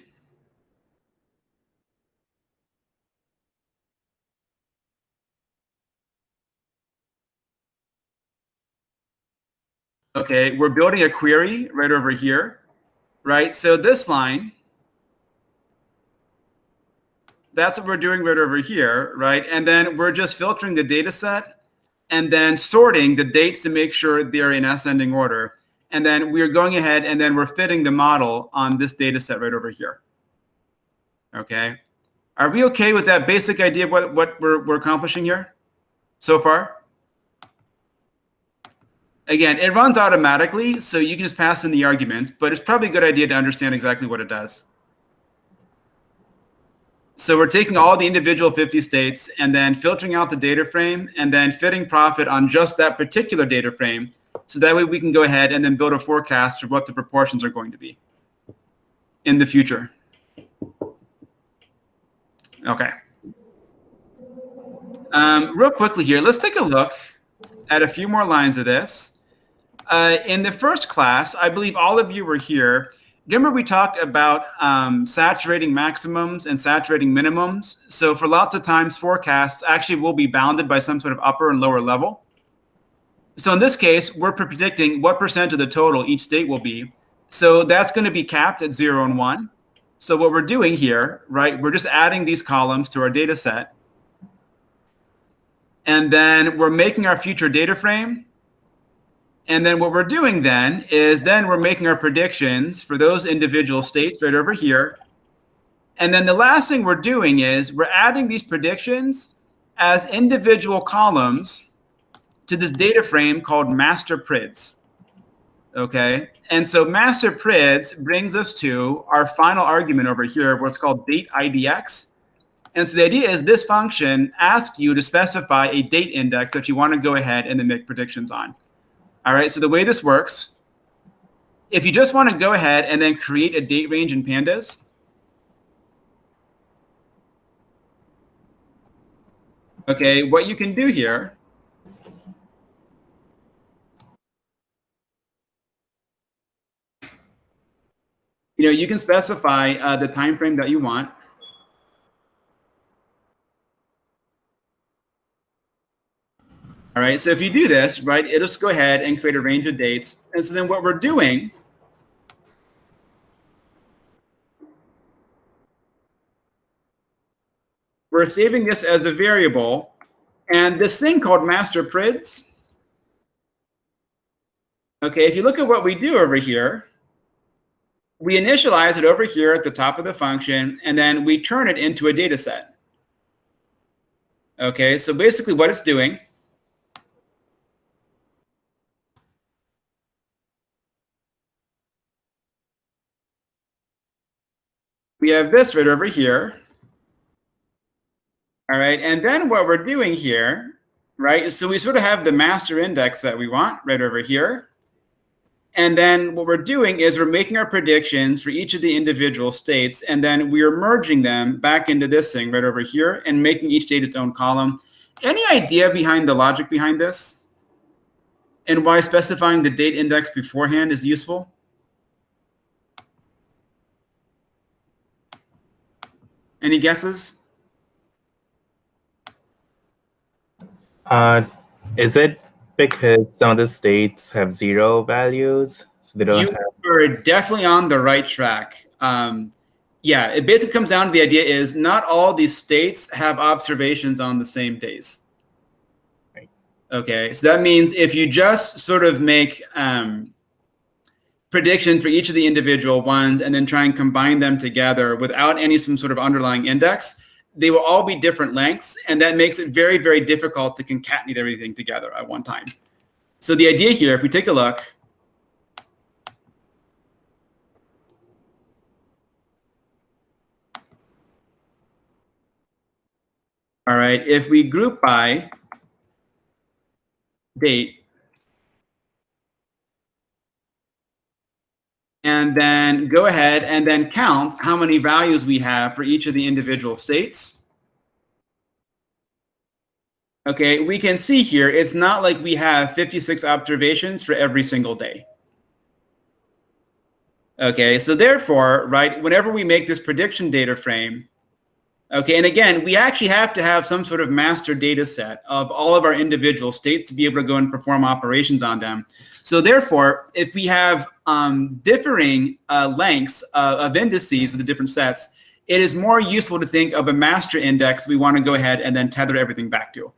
Okay, we're building a query right over here, right? So this line, that's what we're doing right over here, right? And then we're just filtering the data set and then sorting the dates to make sure they're in ascending order. And then we're going ahead and then we're fitting the model on this data set right over here. Okay. Are we okay with that basic idea of what we're accomplishing here so far? Again, it runs automatically, so you can just pass in the argument, but it's probably a good idea to understand exactly what it does. So we're taking all the individual 50 states and then filtering out the data frame and then fitting profit on just that particular data frame. So that way we can go ahead and then build a forecast for what the proportions are going to be in the future. Okay. Real quickly here, let's take a look at a few more lines of this. In the first class, I believe all of you were here. Remember we talked about saturating maximums and saturating minimums. So for lots of times, forecasts actually will be bounded by some sort of upper and lower level. So in this case, we're predicting what percent of the total each state will be. So that's going to be capped at 0 and 1. So what we're doing here, right, we're just adding these columns to our data set. And then we're making our future data frame. And then what we're doing then is we're making our predictions for those individual states right over here. And then the last thing we're doing is we're adding these predictions as individual columns to this data frame called master PRIDS. Okay, and so master PRIDS brings us to our final argument over here, what's called date IDX. And so the idea is this function asks you to specify a date index that you want to go ahead and then make predictions on. All right, so the way this works, if you just want to go ahead and then create a date range in pandas, okay, what you can do here you can specify the time frame that you want. All right, so if you do this, right, it'll just go ahead and create a range of dates. And so then what we're doing we're saving this as a variable. And this thing called master PRIDS, okay, if you look at what we do over here, we initialize it over here at the top of the function, and then we turn it into a data set. Okay, so basically what it's doing we have this right over here. All right, and then what we're doing here, right, so we sort of have the master index that we want right over here. And then what we're doing is we're making our predictions for each of the individual states, and then we're merging them back into this thing right over here and making each state its own column. Any idea behind the logic behind this? And why specifying the date index beforehand is useful? Any guesses? Is it because some of the states have 0 values, so they don't have? You are definitely on the right track. Yeah, it basically comes down to the idea is not all these states have observations on the same days. Right. Okay, so that means if you just sort of make prediction for each of the individual ones and then try and combine them together without some sort of underlying index, they will all be different lengths, and that makes it very, very difficult to concatenate everything together at one time. So the idea here, if we take a look, all right, if we group by date, and then go ahead and then count how many values we have for each of the individual states. Okay, we can see here, it's not like we have 56 observations for every single day. Okay, so therefore, right, whenever we make this prediction data frame, okay, and again, we actually have to have some sort of master data set of all of our individual states to be able to go and perform operations on them. So therefore, if we have differing lengths of indices with the different sets, it is more useful to think of a master index we want to go ahead and then tether everything back to.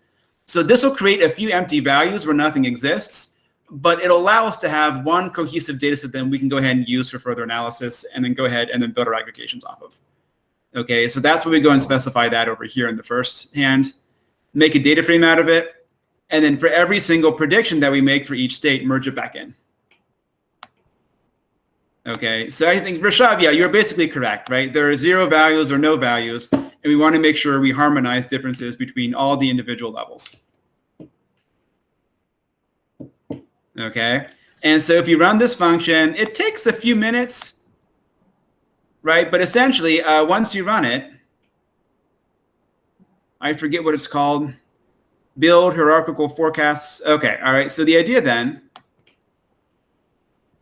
So this will create a few empty values where nothing exists, but it'll allow us to have one cohesive data set that we can go ahead and use for further analysis and then go ahead and then build our aggregations off of. Okay, so that's where we go and specify that over here in the first hand, make a data frame out of it, and then for every single prediction that we make for each state, merge it back in. Okay, so I think, Rashab, yeah, you're basically correct, right? There are 0 values or no values, and we want to make sure we harmonize differences between all the individual levels. Okay, and so if you run this function, it takes a few minutes, right? But essentially, once you run it, I forget what it's called, build hierarchical forecasts. Okay, all right, so the idea then,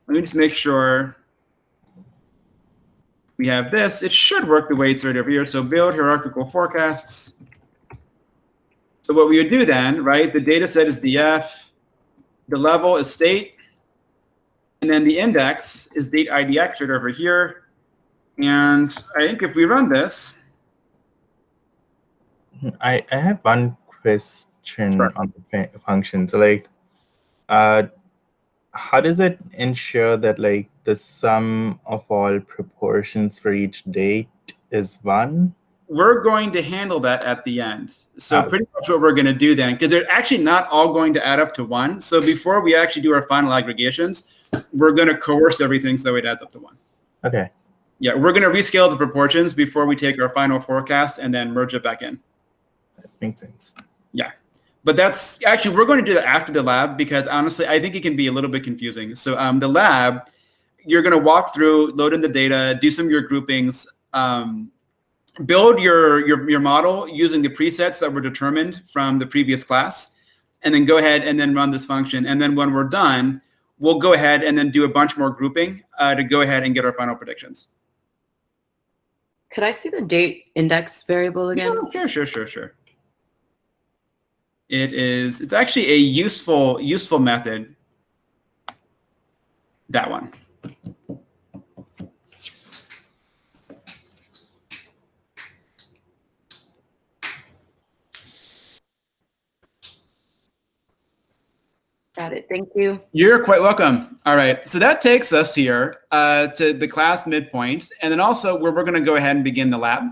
let me just make sure we have this. It should work the way it's right over here. So build hierarchical forecasts. So what we would do then, right, the data set is df, the level is state, and then the index is date IDX right over here. And I think if we run this. I have one question Sure. on the function. So like, how does it ensure that like the sum of all proportions for each date is 1? We're going to handle that at the end. So pretty much what we're going to do then, because they're actually not all going to add up to 1. So before we actually do our final aggregations, we're going to coerce everything so it adds up to 1. Okay. Yeah, we're going to rescale the proportions before we take our final forecast and then merge it back in. That makes sense. Yeah. But that's actually, we're going to do that after the lab because honestly, I think it can be a little bit confusing. So the lab, you're going to walk through, load in the data, do some of your groupings, build your model using the presets that were determined from the previous class, and then go ahead and then run this function. And then when we're done, we'll go ahead and then do a bunch more grouping to go ahead and get our final predictions. Could I see the date index variable again? Sure. It's actually a useful method. That one. Got it. Thank you. You're quite welcome. All right. So that takes us here to the class midpoint, and then also where we're going to go ahead and begin the lab.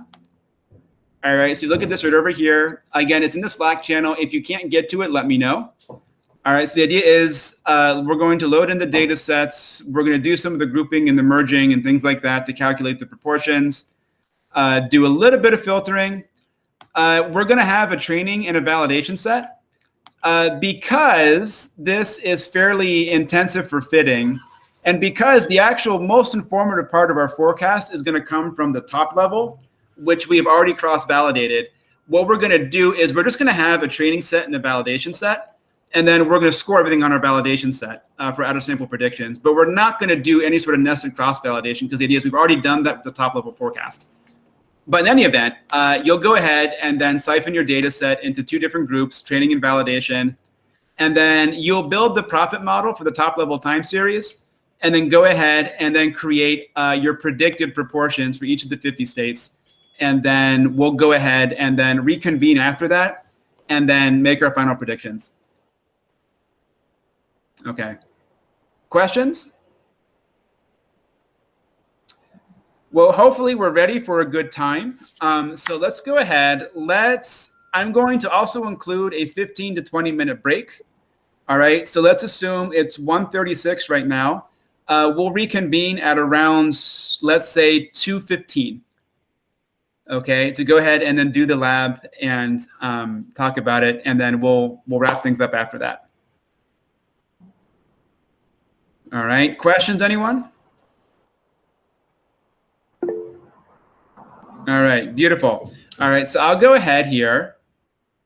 All right. So you look at this right over here. Again, it's in the Slack channel. If you can't get to it, let me know. All right. So the idea is we're going to load in the data sets. We're going to do some of the grouping and the merging and things like that to calculate the proportions. Do a little bit of filtering. We're going to have a training and a validation set. Because this is fairly intensive for fitting, and because the actual most informative part of our forecast is going to come from the top level, which we have already cross-validated, what we're going to do is we're just going to have a training set and a validation set, and then we're going to score everything on our validation set for out-of-sample predictions. But we're not going to do any sort of nested cross-validation because the idea is we've already done that with the top-level forecast. But in any event, you'll go ahead and then siphon your data set into 2 different groups, training and validation. And then you'll build the profit model for the top level time series, and then go ahead and then create your predicted proportions for each of the 50 states. And then we'll go ahead and then reconvene after that and then make our final predictions. Okay. Questions? Well, hopefully we're ready for a good time. So let's go ahead. I'm going to also include a 15 to 20 minute break. All right, so let's assume it's 1:36 right now. We'll reconvene at around, let's say 2:15. Okay, to go ahead and then do the lab and talk about it, and then we'll wrap things up after that. All right, questions, anyone? All right, beautiful. All right, so I'll go ahead here.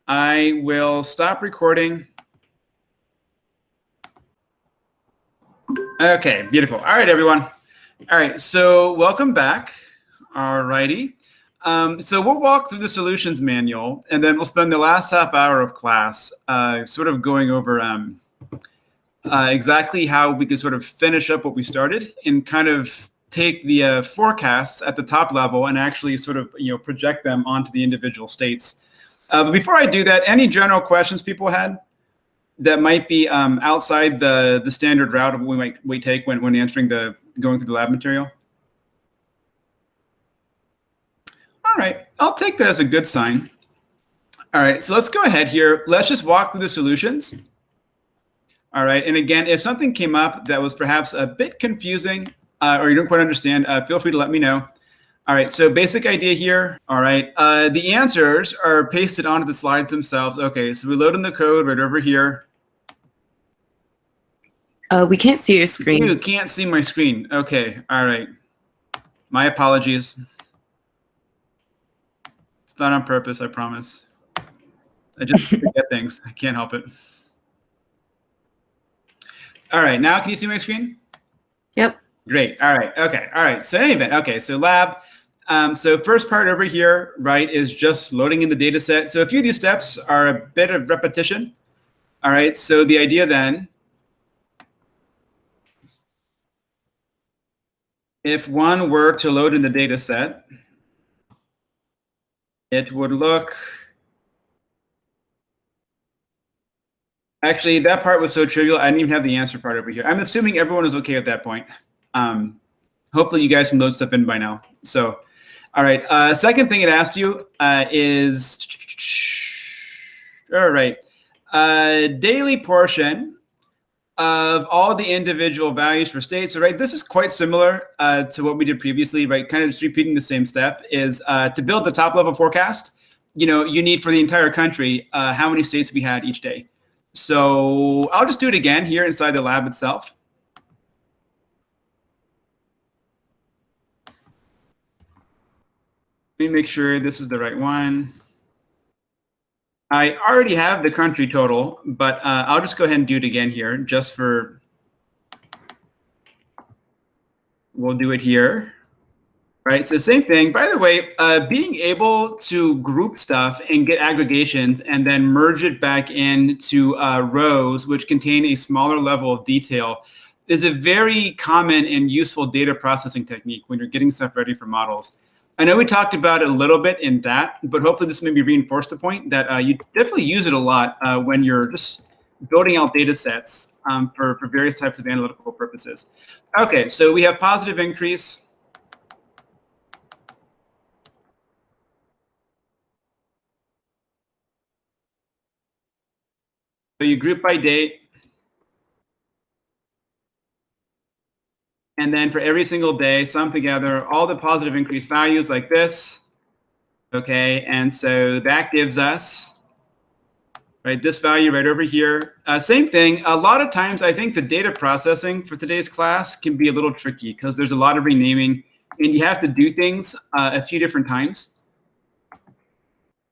I will stop recording. Okay, beautiful. All right, everyone. All right, so welcome back. All righty. So we'll walk through the solutions manual, and then we'll spend the last half hour of class sort of going over exactly how we could sort of finish up what we started and kind of take the forecasts at the top level and actually sort of project them onto the individual states. But before I do that, any general questions people had that might be outside the standard route of what we take when answering going through the lab material? All right, I'll take that as a good sign. All right, so let's go ahead here. Let's just walk through the solutions. All right, and again, if something came up that was perhaps a bit confusing or you don't quite understand, feel free to let me know. All right, so basic idea here. All right, the answers are pasted onto the slides themselves. Okay, so we load in the code right over here. We can't see your screen. You can't see my screen. Okay, all right. My apologies. It's not on purpose, I promise. I just forget things. I can't help it. All right, now can you see my screen? Yep. Great. All right. Okay. All right. So anyway, okay. So lab. So first part over here, right, is just loading in the data set. So a few of these steps are a bit of repetition. All right. So the idea then, if one were to load in the data set, it would look. Actually, that part was so trivial. I didn't even have the answer part over here. I'm assuming everyone is okay at that point. Hopefully you guys can load stuff in by now. So, all right. Second thing it asked you is, all right, daily portion of all the individual values for states. So, right, this is quite similar to what we did previously, right? Kind of just repeating the same step is to build the top level forecast. You need for the entire country how many states we had each day. So I'll just do it again here inside the lab itself. Let me make sure this is the right one. I already have the country total, but I'll just go ahead and do it again here just for, we'll do it here. Right, so same thing. By the way, being able to group stuff and get aggregations and then merge it back into rows which contain a smaller level of detail is a very common and useful data processing technique when you're getting stuff ready for models. I know we talked about it a little bit in that, but hopefully this maybe reinforced the point that you definitely use it a lot when you're just building out data sets for various types of analytical purposes. Okay, so we have positive increase. So you group by date. And then for every single day, sum together all the positive increase values like this. Okay, and so that gives us, right, this value right over here. Same thing. A lot of times, I think the data processing for today's class can be a little tricky because there's a lot of renaming and you have to do things a few different times.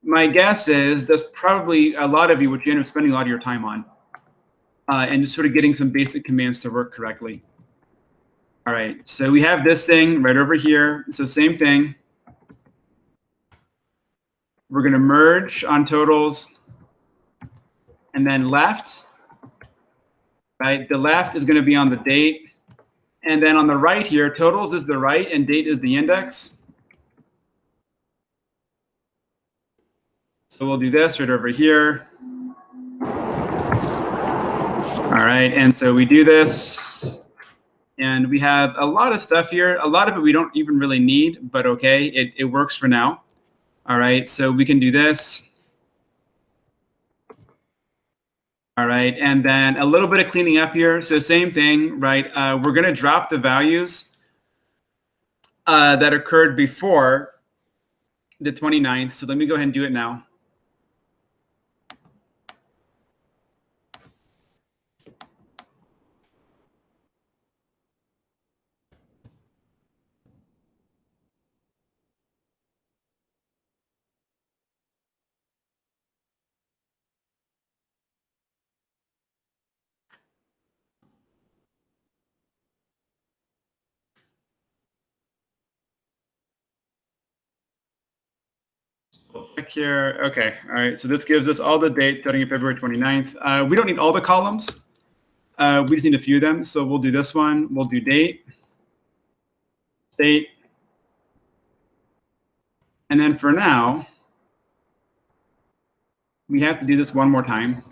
My guess is that's probably a lot of you what you end up spending a lot of your time on and just sort of getting some basic commands to work correctly. All right, so we have this thing right over here. So same thing. We're going to merge on totals and then left. Right, the left is going to be on the date. And then on the right here, totals is the right and date is the index. So we'll do this right over here. All right, and so we do this. And we have a lot of stuff here. A lot of it we don't even really need, but okay, it works for now. All right, so we can do this. All right, and then a little bit of cleaning up here. So same thing, right? We're going to drop the values that occurred before the 29th. So let me go ahead and do it now. Check here. Okay. All right. So this gives us all the dates starting on February 29th. We don't need all the columns. We just need a few of them. So we'll do this one. We'll do date, state. And then for now, we have to do this one more time.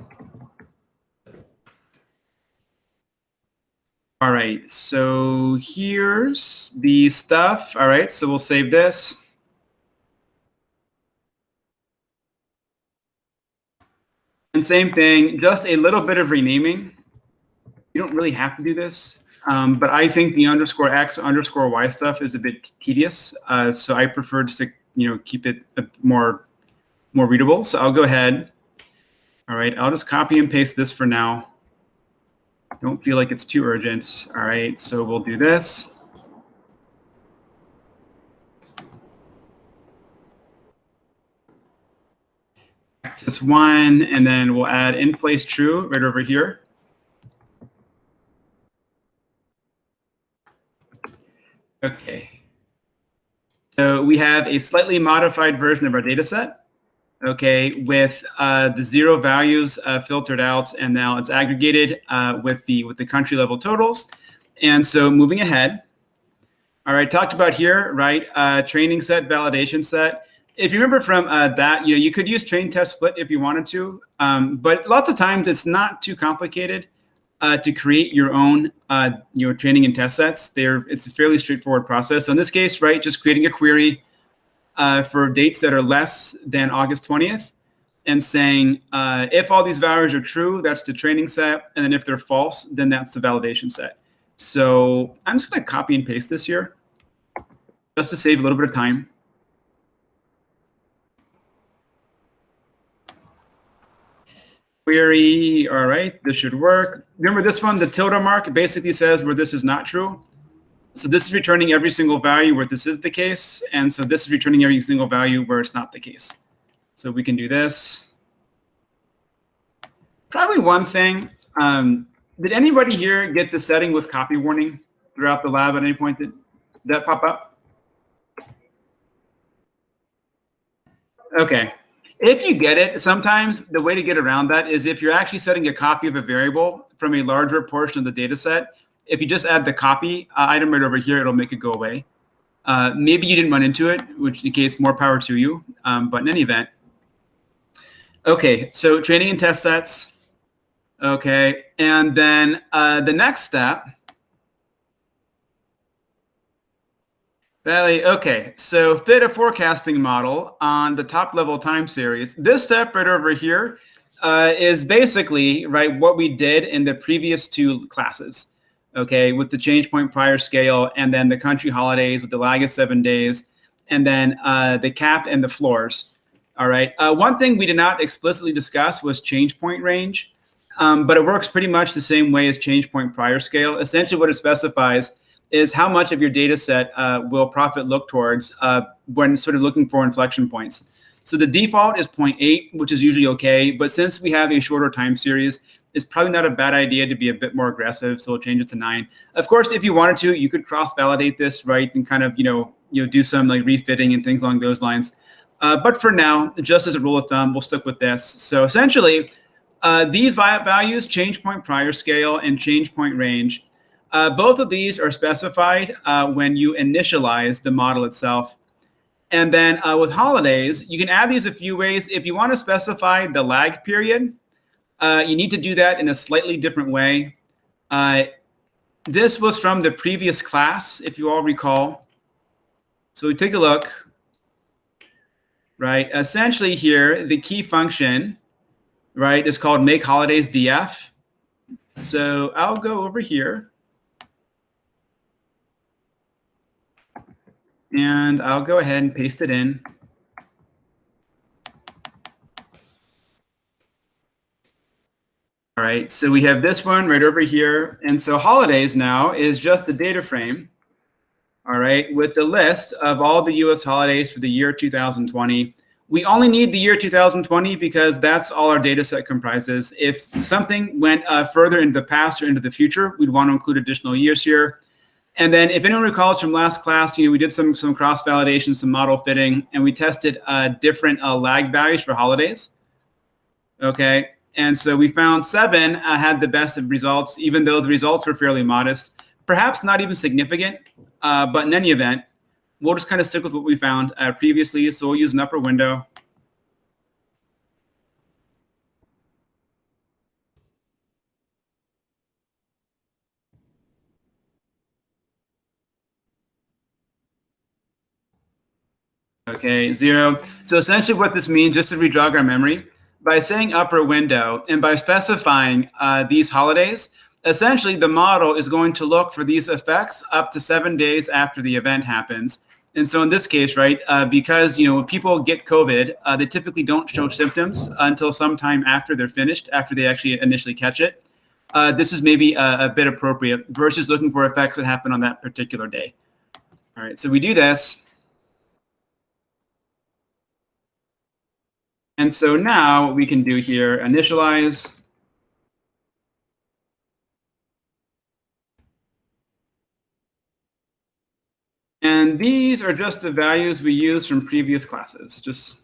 All right, so here's the stuff. All right, so we'll save this. And same thing, just a little bit of renaming. You don't really have to do this, but I think the _x _y stuff is a bit tedious. So I prefer just to keep it more readable. So I'll go ahead. All right, I'll just copy and paste this for now. Don't feel like it's too urgent. All right, so we'll do this. Access 1, and then we'll add in place true right over here. Okay. So we have a slightly modified version of our data set. Okay, with the 0 values filtered out, and now it's aggregated with the country level totals. And so moving ahead, all right, talked about here, right? Training set, validation set. If you remember from that, you could use train test split if you wanted to, but lots of times it's not too complicated to create your own training and test sets. It's a fairly straightforward process. So in this case, right, just creating a query for dates that are less than August 20th, and saying if all these values are true, that's the training set, and then if they're false, then that's the validation set. So I'm just going to copy and paste this here, just to save a little bit of time. Query, all right, this should work. Remember this one, the tilde mark basically says where this is not true. So this is returning every single value where this is the case, and so this is returning every single value where it's not the case. So we can do this. Probably one thing, did anybody here get the setting with copy warning throughout the lab at any point? Did that pop up? Okay. If you get it, sometimes the way to get around that is if you're actually setting a copy of a variable from a larger portion of the data set, if you just add the copy item right over here, it'll make it go away. Maybe you didn't run into it, which in case, more power to you. But in any event. Okay, so training and test sets. Okay, and then the next step. Okay, so fit a forecasting model on the top level time series. This step right over here is basically what we did in the previous 2 classes. Okay, with the change point prior scale, and then the country holidays with the lag of 7 days, and then the cap and the floors. All right. One thing we did not explicitly discuss was change point range, but it works pretty much the same way as change point prior scale. Essentially, what it specifies is how much of your data set will profit look towards when sort of looking for inflection points. So the default is 0.8, which is usually okay, but since we have a shorter time series, it's probably not a bad idea to be a bit more aggressive, so we'll change it to 9. Of course, if you wanted to, you could cross-validate this, right, and kind of do some refitting and things along those lines. But for now, just as a rule of thumb, we'll stick with this. So essentially, these values, change point prior scale and change point range, both of these are specified when you initialize the model itself. And then with holidays, you can add these a few ways. If you want to specify the lag period, you need to do that in a slightly different way. This was from the previous class, if you all recall. So we take a look. Right, essentially here, the key function, right, is called make holidays df. So I'll go over here. And I'll go ahead and paste it in. All right, so we have this one right over here. And so holidays now is just the data frame, all right, with the list of all the US holidays for the year 2020. We only need the year 2020 because that's all our data set comprises. If something went further into the past or into the future, we'd want to include additional years here. And then if anyone recalls from last class, we did some cross-validation, some model fitting, and we tested different lag values for holidays. Okay, And so we found 7 had the best of results, even though the results were fairly modest, perhaps not even significant. But in any event, we'll just kind of stick with what we found previously. So we'll use an upper window. Okay, 0. So essentially what this means, just to re-jog our memory, by saying upper window and by specifying these holidays, essentially the model is going to look for these effects up to 7 days after the event happens. And so in this case, right, because when people get COVID, they typically don't show symptoms until sometime after they're finished, after they actually initially catch it. This is maybe a bit appropriate versus looking for effects that happen on that particular day. All right, so we do this. And so now what we can do here, initialize. And these are just the values we used from previous classes. Just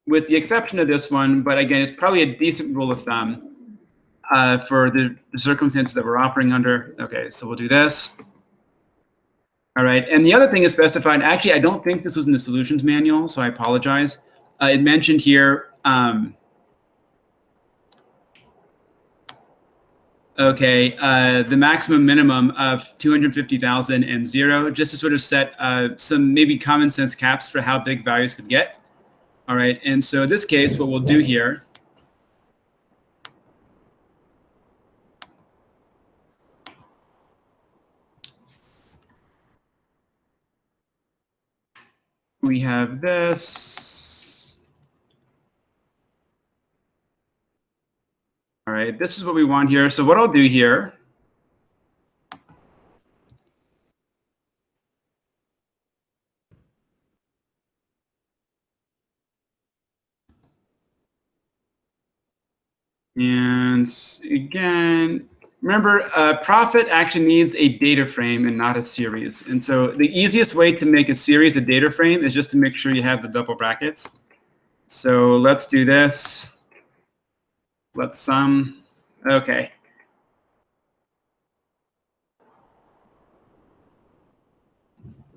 with the exception of this one, but again, it's probably a decent rule of thumb for the circumstances that we're operating under. Okay, so we'll do this. All right, and the other thing is specified. Actually, I don't think this was in the solutions manual, so I apologize. It mentioned here, the maximum minimum of 250,000 and 0, just to sort of set some maybe common sense caps for how big values could get. All right, and so in this case, what we'll do here, we have this. All right, this is what we want here. So what I'll do here, and again, remember, Prophet actually needs a data frame and not a series. And so the easiest way to make a series a data frame is just to make sure you have the double brackets. So let's do this. Let's sum. Okay.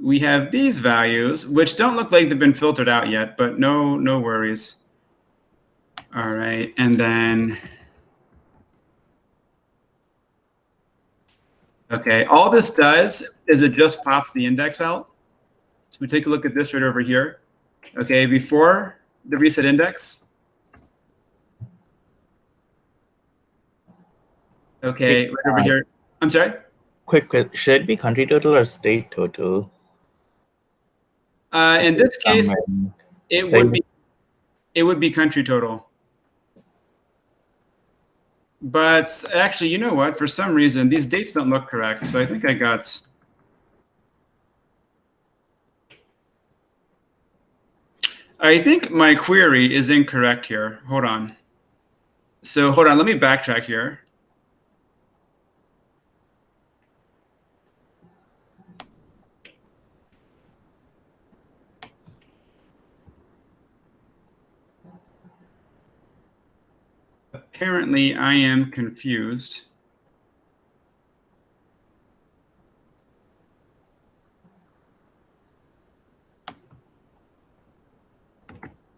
We have these values, which don't look like they've been filtered out yet, but no worries. All right, and then, okay, all this does is it just pops the index out. So we take a look at this right over here. Okay, before the reset index. Okay, right over here. I'm sorry? Quick, should it be country total or state total? In this case, it would be country total. But actually, you know what? For some reason, these dates don't look correct. So I think I think my query is incorrect here. Hold on. So hold on, let me backtrack here. Apparently, I am confused.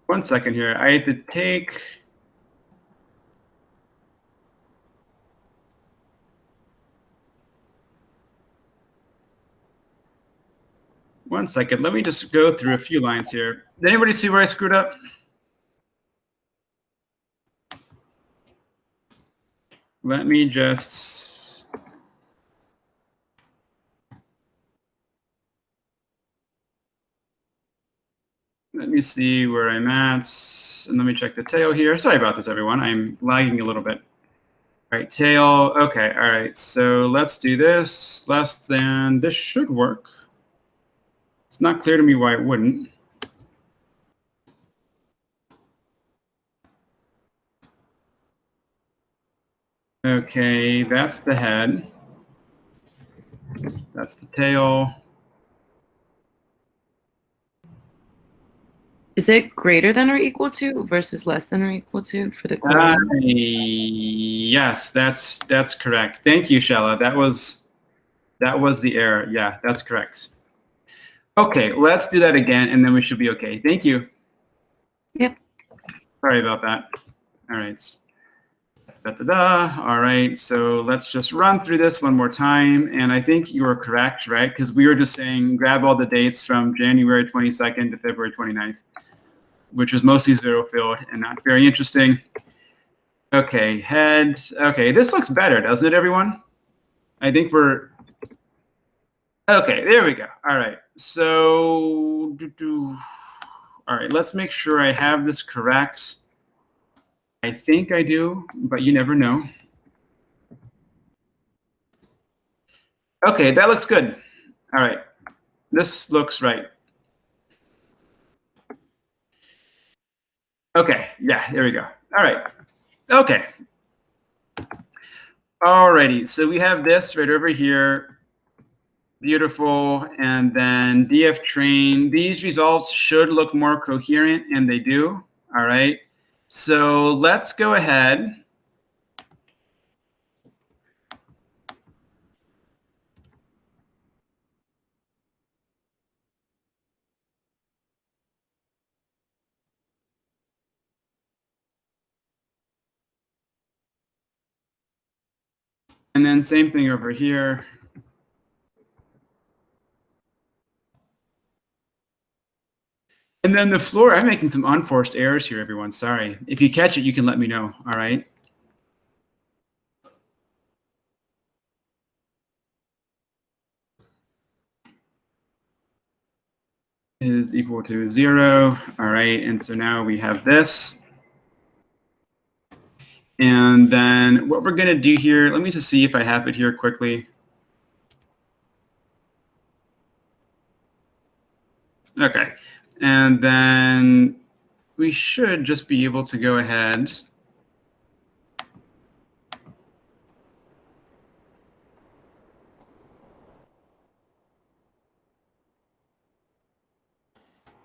One second here. I had to take. One second. Let me just go through a few lines here. Did anybody see where I screwed up? Let me just. Let me see where I'm at. And let me check the tail here. Sorry about this, everyone. I'm lagging a little bit. All right, tail. Okay, all right. So let's do this. Less than. This should work. It's not clear to me why it wouldn't. Okay, that's the head. That's the tail. Is it greater than or equal to versus less than or equal to for the query? Yes, that's correct. Thank you, Shella. That was the error. Yeah, that's correct. Okay, let's do that again, and then we should be okay. Thank you. Yep. Sorry about that. All right. Da-da-da. All right, so let's just run through this one more time. And I think you were correct, right? Because we were just saying grab all the dates from January 22nd to February 29th, which was mostly zero filled and not very interesting. Okay, head. Okay, this looks better, doesn't it, everyone? I think we're... Okay, there we go. All right, so... All right, let's make sure I have this correct. I think I do, but you never know. Okay, that looks good. All right, this looks right. Okay, yeah, there we go. All right, okay. Alrighty, so we have this right over here. Beautiful, and then DF train. These results should look more coherent, and they do. All right, so let's go ahead. And then same thing over here. And then the floor, I'm making some unforced errors here, everyone. Sorry. If you catch it, you can let me know. All right. Is equal to 0. All right. And so now we have this. And then what we're going to do here, let me just see if I have it here quickly. Okay. And then we should just be able to go ahead.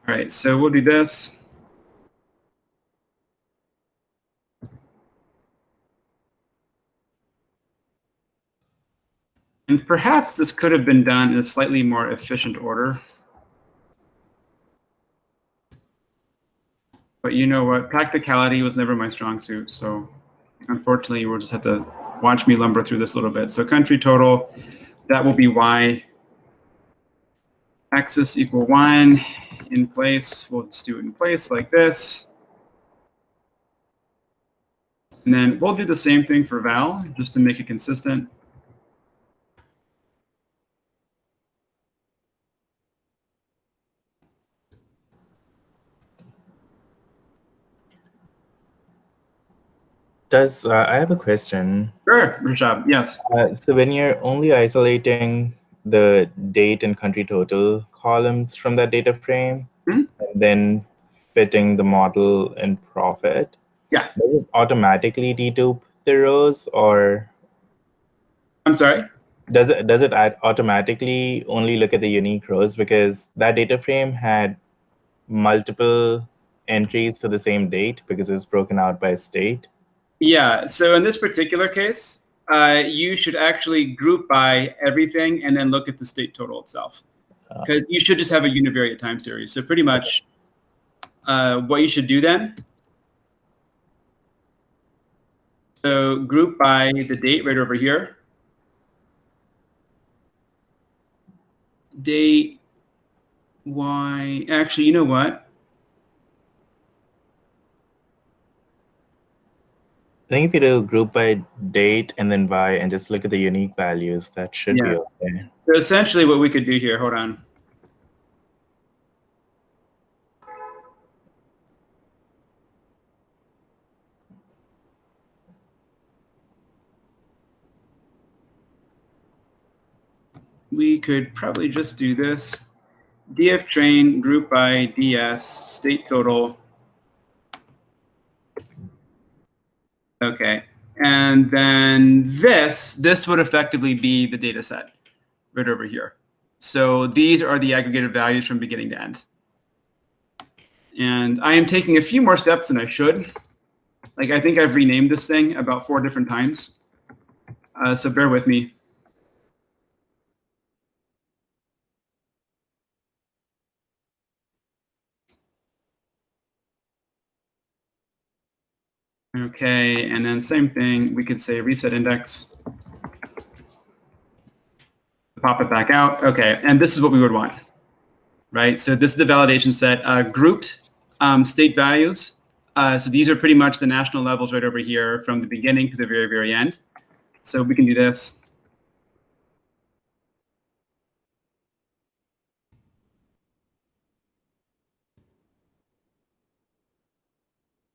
All right, so we'll do this. And perhaps this could have been done in a slightly more efficient order. But you know what? Practicality was never my strong suit. So unfortunately, we'll just have to watch me lumber through this a little bit. So country total, that will be Y. Axis equal 1 in place. We'll just do it in place like this. And then we'll do the same thing for val, just to make it consistent. I have a question. Sure, Rashab, yes. So when you're only isolating the date and country total columns from that data frame, and then fitting the model in profit, yeah, does it automatically dedupe the rows, or I'm sorry? Does it automatically only look at the unique rows, because that data frame had multiple entries to the same date because it's broken out by state? Yeah, so in this particular case, you should actually group by everything and then look at the state total itself. Because you should just have a univariate time series. So pretty much what you should do then, so group by the date right over here. Date, Y, actually, you know what? I think if you do group by date and then by and just look at the unique values, that should be okay. So essentially what we could do here, hold on. We could probably just do this. DF train group by DS state total. Okay, and then this would effectively be the data set right over here. So these are the aggregated values from beginning to end. And I am taking a few more steps than I should. Like, I think I've renamed this thing about 4 different times. So bear with me. Okay, and then same thing, we could say reset index. Pop it back out. Okay, and this is what we would want, right? So this is the validation set, grouped state values. So these are pretty much the national levels right over here from the beginning to the very, very end. So we can do this.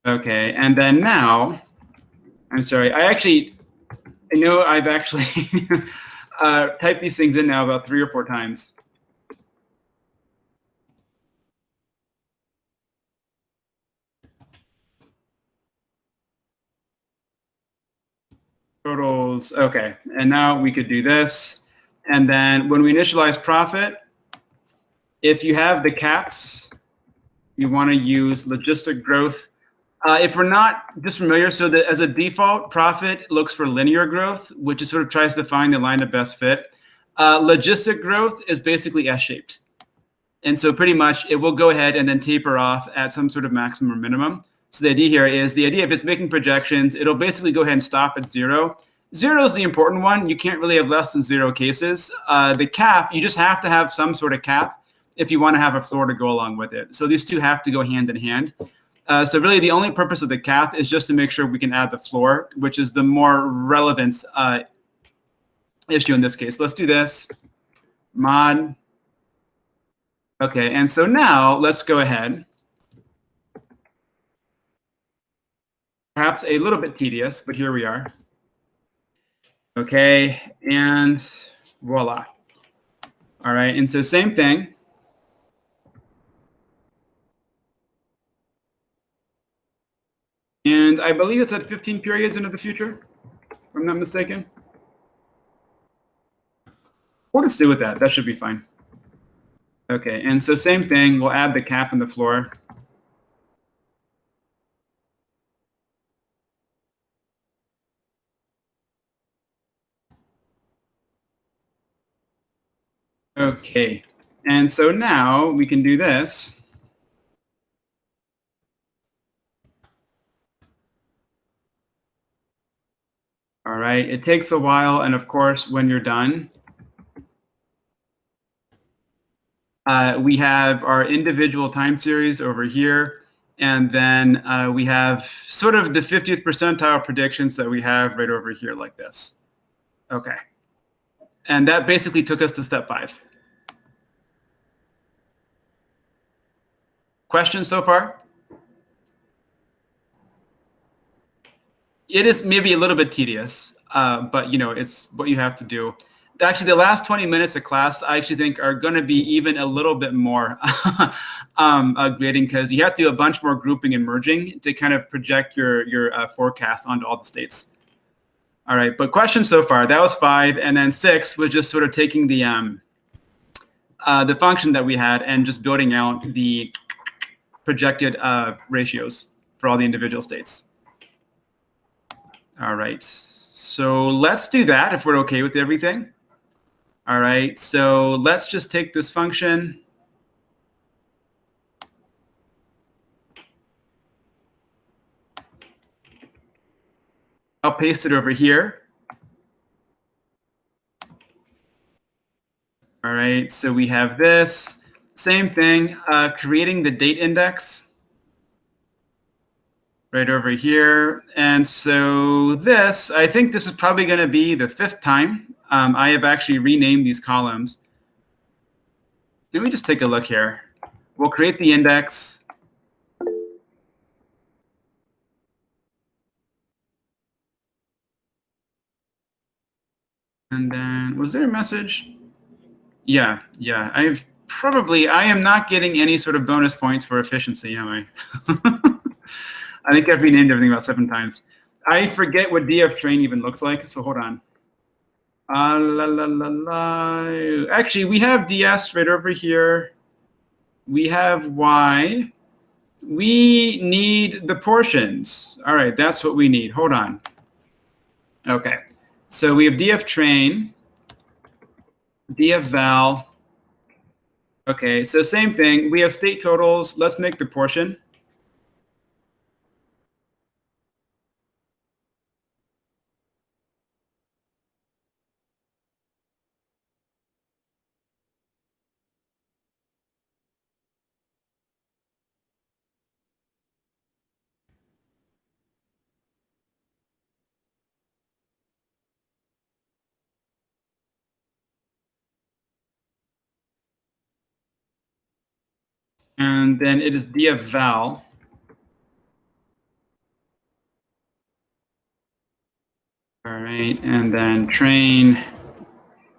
Okay, and then now, I'm sorry, I know I've actually typed these things in now about 3 or 4 times. Totals, okay, and now we could do this. And then when we initialize profit, if you have the caps, you want to use logistic growth. If we're not just familiar, so that as a default, profit looks for linear growth, which is sort of tries to find the line of best fit. Logistic growth is basically S-shaped. And so pretty much it will go ahead and then taper off at some sort of maximum or minimum. So the idea here is the idea of it's making projections, it'll basically go ahead and stop at 0. 0 is the important one. You can't really have less than 0 cases. The cap, you just have to have some sort of cap if you want to have a floor to go along with it. So these two have to go hand in hand. So really the only purpose of the cap is just to make sure we can add the floor, which is the more relevant issue in this case. Let's do this, mod. Okay, and so now let's go ahead. Perhaps a little bit tedious, but here we are. Okay, and voila. All right, and so same thing. And I believe it's at 15 periods into the future, if I'm not mistaken. We'll just do with that. That should be fine. Okay, and so same thing. We'll add the cap and the floor. Okay, and so now we can do this. All right, it takes a while, and of course, when you're done, we have our individual time series over here, and then we have sort of the 50th percentile predictions that we have right over here like this. Okay, and that basically took us to step 5. Questions so far? It is maybe a little bit tedious, but you know, it's what you have to do. Actually, the last 20 minutes of class, I actually think are going to be even a little bit more grading, because you have to do a bunch more grouping and merging to kind of project your forecast onto all the states. All right, but questions so far, that was 5, and then 6 was just sort of taking the function that we had and just building out the projected ratios for all the individual states. All right, so let's do that if we're okay with everything. All right, so let's just take this function. I'll paste it over here. All right, so we have this. Same thing, creating the date index. Right over here. And so this, I think this is probably going to be the 5th time I have actually renamed these columns. Let me just take a look here. We'll create the index. And then, was there a message? Yeah. I am not getting any sort of bonus points for efficiency, am I? I think I've renamed everything about 7 times. I forget what df train even looks like, so hold on. Actually, we have ds right over here. We have y. We need the portions. All right, that's what we need. Hold on. Okay, so we have df train, df val. Okay, so same thing. We have state totals. Let's make the portion. And then it is df val. All right, and then train,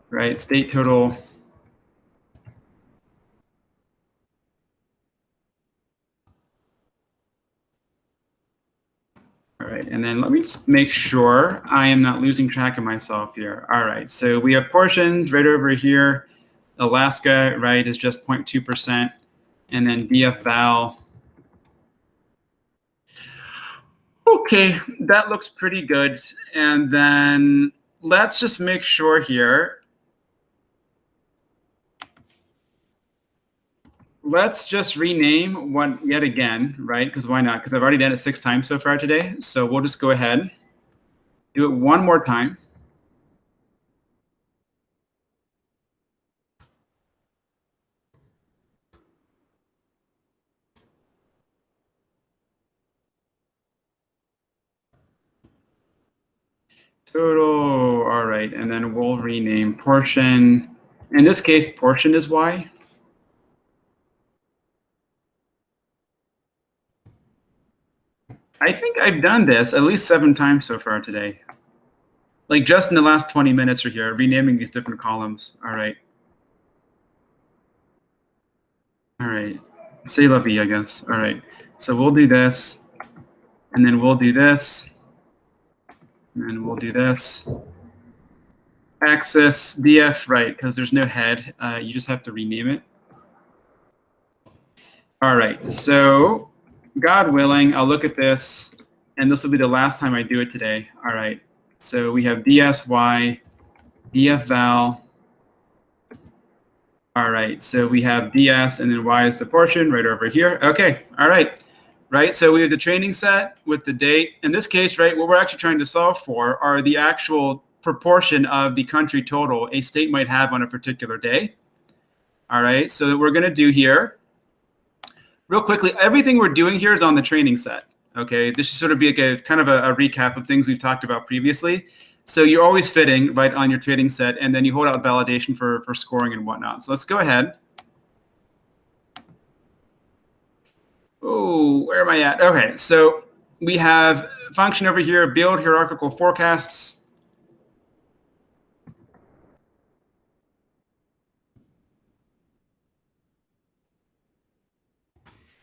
right, state total. All right, and then let me just make sure I am not losing track of myself here. All right, so we have portions right over here. Alaska, right, is just 0.2%. And then df val. Okay, that looks pretty good. And then let's just make sure here. Let's just rename one yet again, right? Because why not? Because I've already done it 6 times so far today. So we'll just go ahead, do it one more time. Total, all right, and then we'll rename portion. In this case, portion is Y. I think I've done this at least 7 times so far today. Like just in the last 20 minutes or here, renaming these different columns. All right. All right. C'est la vie, I guess. All right. So we'll do this, and then we'll do this, and then we'll do this. Axis df, right, because there's no head. You just have to rename it. All right. So God willing, I'll look at this, and this will be the last time I do it today. All right. So we have dsy, df val. All right. So we have ds, and then y is the portion right over here. Okay. All right. Right. So we have the training set with the date. In this case, right, what we're actually trying to solve for are the actual proportion of the country total a state might have on a particular day. All right. So that we're going to do here. Real quickly, everything we're doing here is on the training set. Okay, this should sort of be like a kind of a recap of things we've talked about previously. So you're always fitting right on your training set, and then you hold out validation for scoring and whatnot. So let's go ahead. Oh, where am I at? Okay, so we have a function over here, build hierarchical forecasts.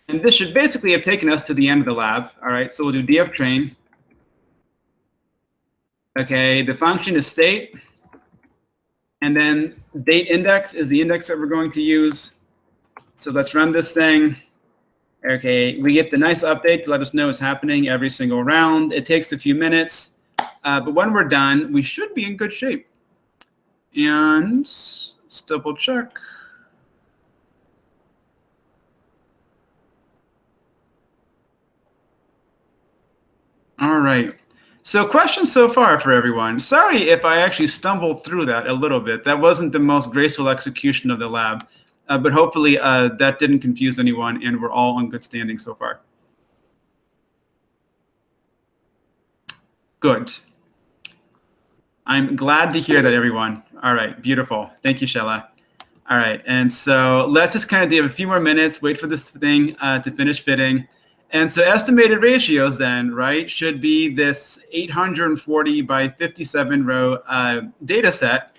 And this should basically have taken us to the end of the lab. All right, so we'll do df train. Okay, the function is state. And then date index is the index that we're going to use. So let's run this thing. Okay, we get the nice update to let us know what's happening every single round. It takes a few minutes, but when we're done, we should be in good shape. And let's double check. All right. So questions so far for everyone. Sorry if I actually stumbled through that a little bit. That wasn't the most graceful execution of the lab, but hopefully that didn't confuse anyone and we're all in good standing so far. Good. I'm glad to hear that, everyone. All right, beautiful. Thank you, Shella. All right, and so let's just kind of give a few more minutes, wait for this thing to finish fitting. And so estimated ratios then, right, should be this 840 by 57 row data set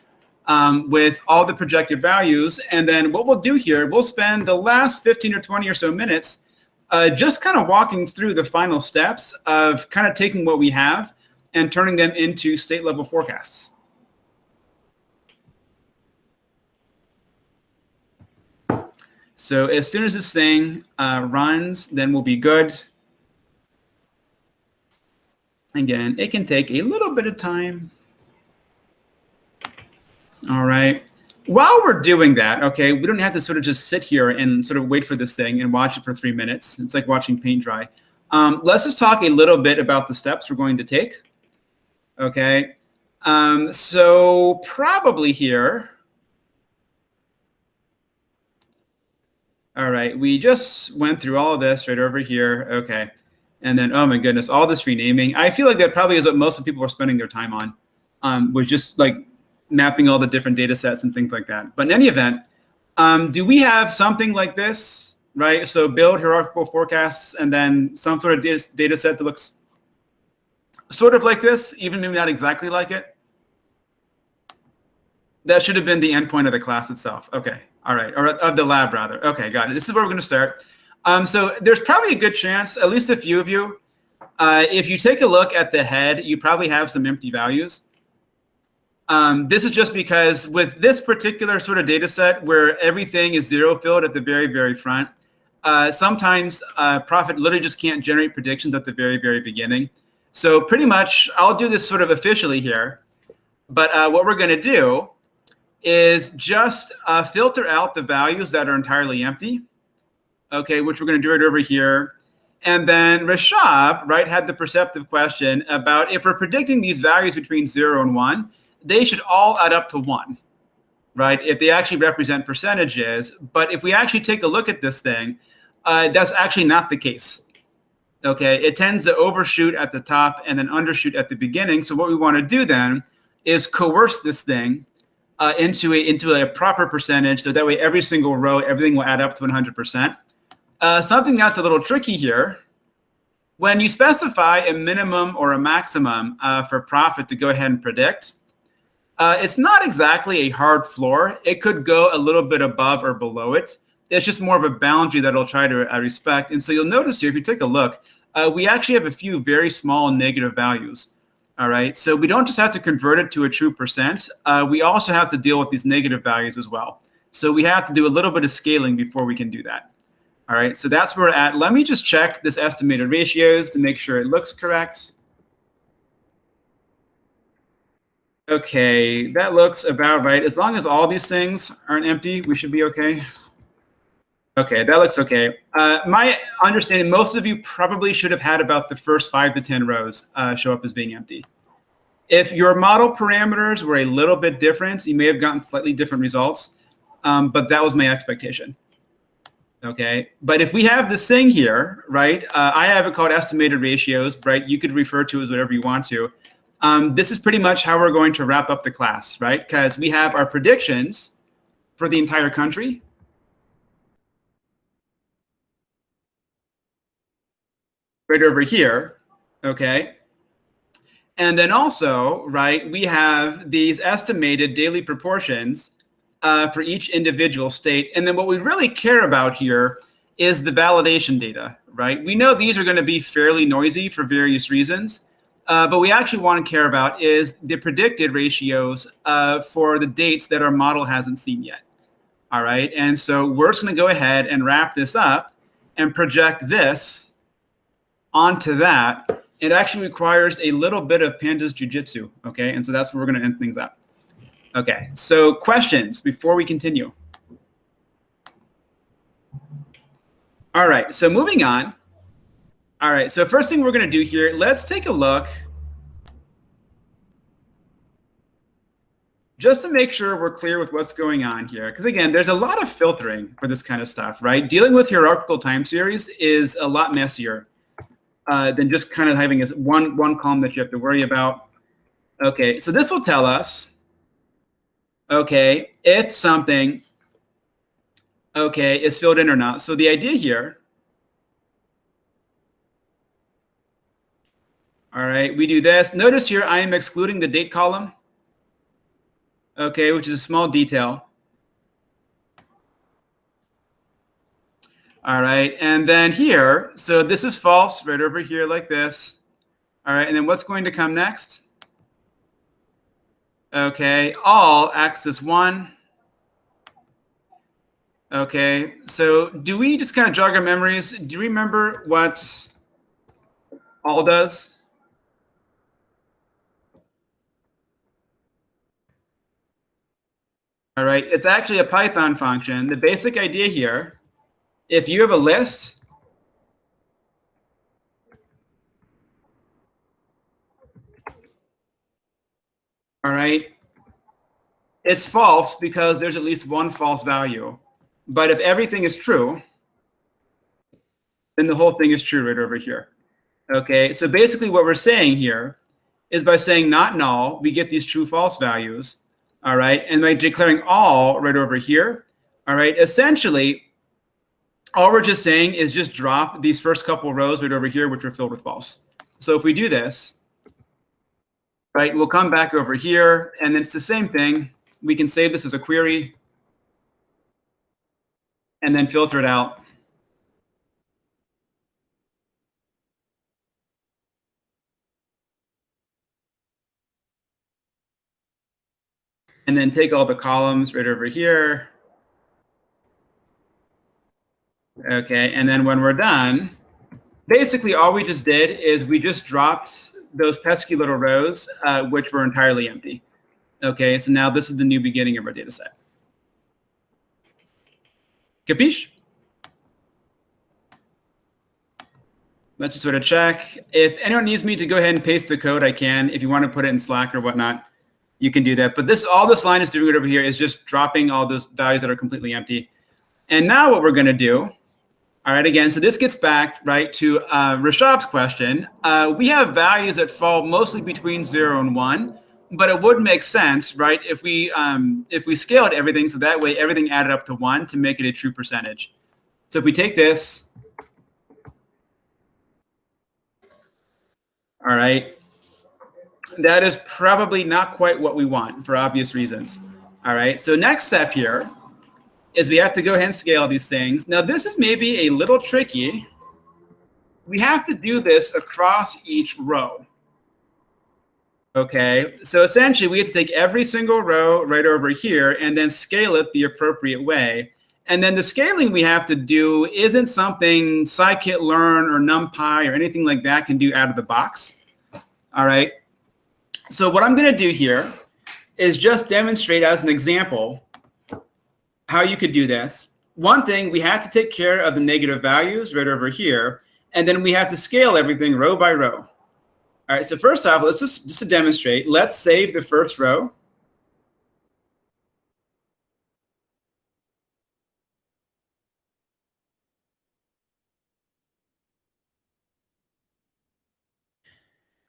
with all the projected values. And then what we'll do here, we'll spend the last 15 or 20 or so minutes just kind of walking through the final steps of kind of taking what we have and turning them into state level forecasts. So as soon as this thing runs, then we'll be good. Again, it can take a little bit of time. All right. While we're doing that, okay, we don't have to sort of just sit here and sort of wait for this thing and watch it for 3 minutes. It's like watching paint dry. Let's just talk a little bit about the steps we're going to take. Okay. So probably here. All right. We just went through all of this right over here. Okay. And then, oh my goodness, all this renaming. I feel like that probably is what most of the people are spending their time on, was just like mapping all the different data sets and things like that. But in any event, do we have something like this, right? So build hierarchical forecasts and then some sort of data set that looks sort of like this, even maybe not exactly like it. That should have been the endpoint of the class itself. Okay, all right, or of the lab rather. Okay, got it. This is where we're gonna start. So there's probably a good chance, at least a few of you, if you take a look at the head, you probably have some empty values. This is just because with this particular sort of data set where everything is zero filled at the very, very front, sometimes Prophet literally just can't generate predictions at the very, very beginning. So pretty much, I'll do this sort of officially here, but what we're going to do is just filter out the values that are entirely empty, okay, which we're going to do it over here. And then Rashab, right, had the perceptive question about if we're predicting these values between 0 and 1, they should all add up to 1, right, if they actually represent percentages. But if we actually take a look at this thing, that's actually not the case. Okay, it tends to overshoot at the top and then undershoot at the beginning. So what we want to do then is coerce this thing into a proper percentage, so that way every single row, everything will add up to 100%. Something that's a little tricky here, when you specify a minimum or a maximum for Prophet to go ahead and predict, it's not exactly a hard floor. It could go a little bit above or below it. It's just more of a boundary that it'll try to respect. And so you'll notice here, if you take a look, we actually have a few very small negative values. All right, so we don't just have to convert it to a true percent. We also have to deal with these negative values as well. So we have to do a little bit of scaling before we can do that. All right, so that's where we're at. Let me just check this estimated ratios to make sure it looks correct. Okay, that looks about right. As long as all these things aren't empty, we should be okay. Okay, that looks okay. My understanding, most of you probably should have had about the first 5 to 10 rows show up as being empty. If your model parameters were a little bit different, you may have gotten slightly different results, but that was my expectation. Okay, but if we have this thing here, right, I have it called estimated ratios, right? You could refer to it as whatever you want to. This is pretty much how we're going to wrap up the class, right? Because we have our predictions for the entire country. Right over here, okay? And then also, right, we have these estimated daily proportions for each individual state. And then what we really care about here is the validation data, right? We know these are going to be fairly noisy for various reasons, but we actually want to care about is the predicted ratios for the dates that our model hasn't seen yet. All right, and so we're just going to go ahead and wrap this up and project this onto that. It actually requires a little bit of Pandas Jiu-Jitsu, okay? And so that's where we're going to end things up. Okay, so questions before we continue. All right, so moving on. All right, so first thing we're going to do here, let's take a look just to make sure we're clear with what's going on here. Because again, there's a lot of filtering for this kind of stuff, right? Dealing with hierarchical time series is a lot messier than just kind of having one column that you have to worry about. Okay, so this will tell us, okay, if something, okay, is filled in or not. So the idea here, all right, we do this. Notice here I am excluding the date column, okay, which is a small detail. All right, and then here, so this is false right over here like this. All right, and then what's going to come next? Okay, all axis 1. Okay, so do we just kind of jog our memories? Do you remember what all does? All right, it's actually a Python function. The basic idea here, if you have a list, all right, it's false because there's at least one false value. But if everything is true, then the whole thing is true right over here. Okay, so basically what we're saying here is by saying not null, we get these true false values. All right, and by declaring all right over here, all right, essentially, all we're just saying is just drop these first couple rows right over here, which are filled with false. So if we do this, right, we'll come back over here, and it's the same thing. We can save this as a query and then filter it out. And then take all the columns right over here. Okay, and then when we're done, basically all we just did is we just dropped those pesky little rows, which were entirely empty. Okay, so now this is the new beginning of our data set. Capiche? Let's just sort of check. If anyone needs me to go ahead and paste the code, I can. If you want to put it in Slack or whatnot, you can do that. But this, all this line is doing it over here is just dropping all those values that are completely empty. And now what we're going to do, all right, again, so this gets back, right, to Rishab's question. We have values that fall mostly between 0 and 1, but it would make sense, right, if we scaled everything so that way everything added up to 1 to make it a true percentage. So if we take this, all right, that is probably not quite what we want for obvious reasons. All right, so next step here is we have to go ahead and scale these things. Now this is maybe a little tricky. We have to do this across each row. Okay, so essentially we have to take every single row right over here and then scale it the appropriate way. And then the scaling we have to do isn't something scikit-learn or NumPy or anything like that can do out of the box. All right, so what I'm going to do here is just demonstrate as an example how you could do this. One thing, we have to take care of the negative values right over here, and then we have to scale everything row by row. All right, so first off, let's just to demonstrate, let's save the first row.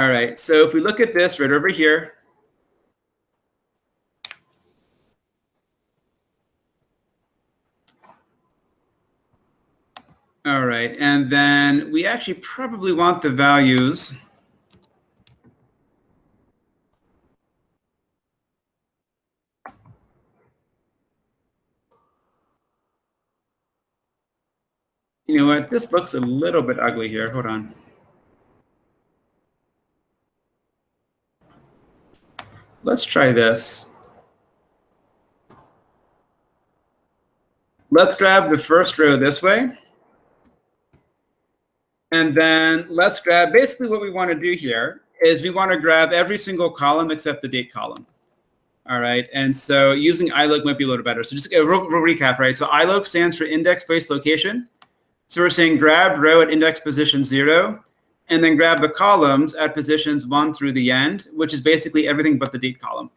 All right, so if we look at this right over here, all right, and then we actually probably want the values. You know what, this looks a little bit ugly here, hold on. Let's try this. Let's grab the first row this way. And then let's grab, basically what we want to do here is we want to grab every single column except the date column. All right, and so using iloc might be a little better. So just a real recap, right? So iloc stands for index place location. So we're saying grab row at index position 0, and then grab the columns at positions 1 through the end, which is basically everything but the date column.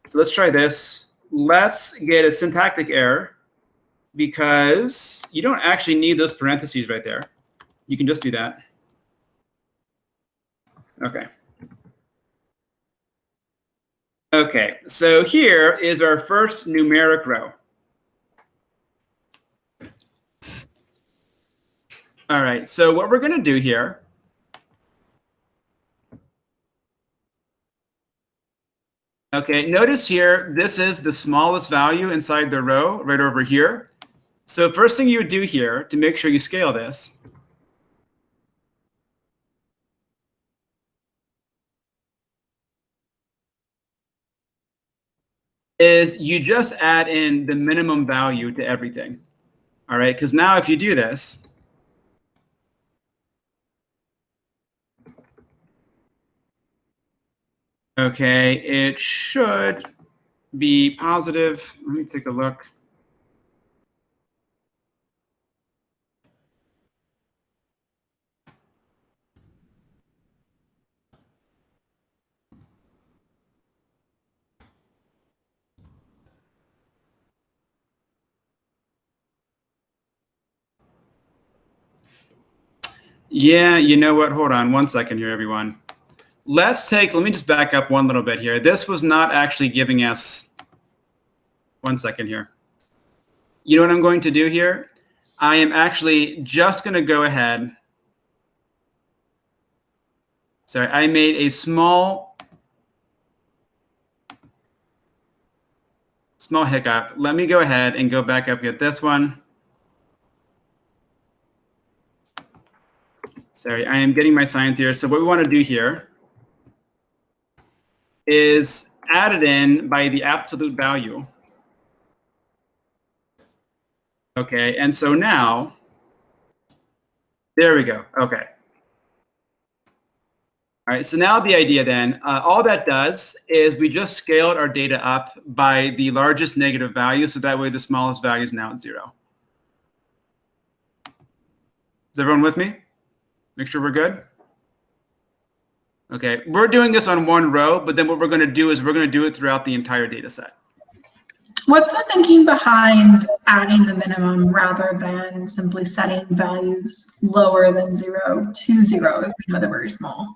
So let's try this. Let's get a syntactic error because you don't actually need those parentheses right there. You can just do that. Okay. Okay, so here is our first numeric row. All right, so what we're going to do here okay, notice here, this is the smallest value inside the row right over here. So first thing you would do here to make sure you scale this is you just add in the minimum value to everything. All right, because now if you do this, okay, it should be positive. Let me take a look. Yeah, you know what? Hold on 1 second here, everyone. Let me just back up one little bit here. This was not actually giving us, 1 second here. You know what I'm going to do here? I am actually just going to go ahead. Sorry, I made a small hiccup. Let me go ahead and go back up, get this one. Sorry, I am getting my signs here. So what we want to do here is add it in by the absolute value. Okay, and so now, there we go. Okay. All right, so now the idea then, all that does is we just scaled our data up by the largest negative value, so that way the smallest value is now at 0. Is everyone with me? Make sure we're good? Okay, we're doing this on one row, but then what we're going to do is we're going to do it throughout the entire data set. What's the thinking behind adding the minimum rather than simply setting values lower than 0 to 0 if we know they're very small?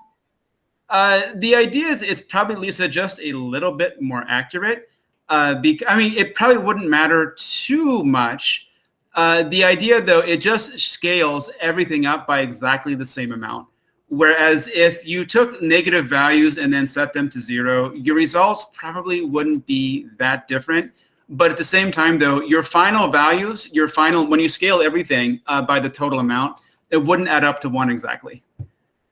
The idea is it's probably, Lisa, just a little bit more accurate. I mean, it probably wouldn't matter too much. The idea, though, it just scales everything up by exactly the same amount. Whereas if you took negative values and then set them to 0, your results probably wouldn't be that different. But at the same time, though, your final values, when you scale everything by the total amount, it wouldn't add up to 1 exactly.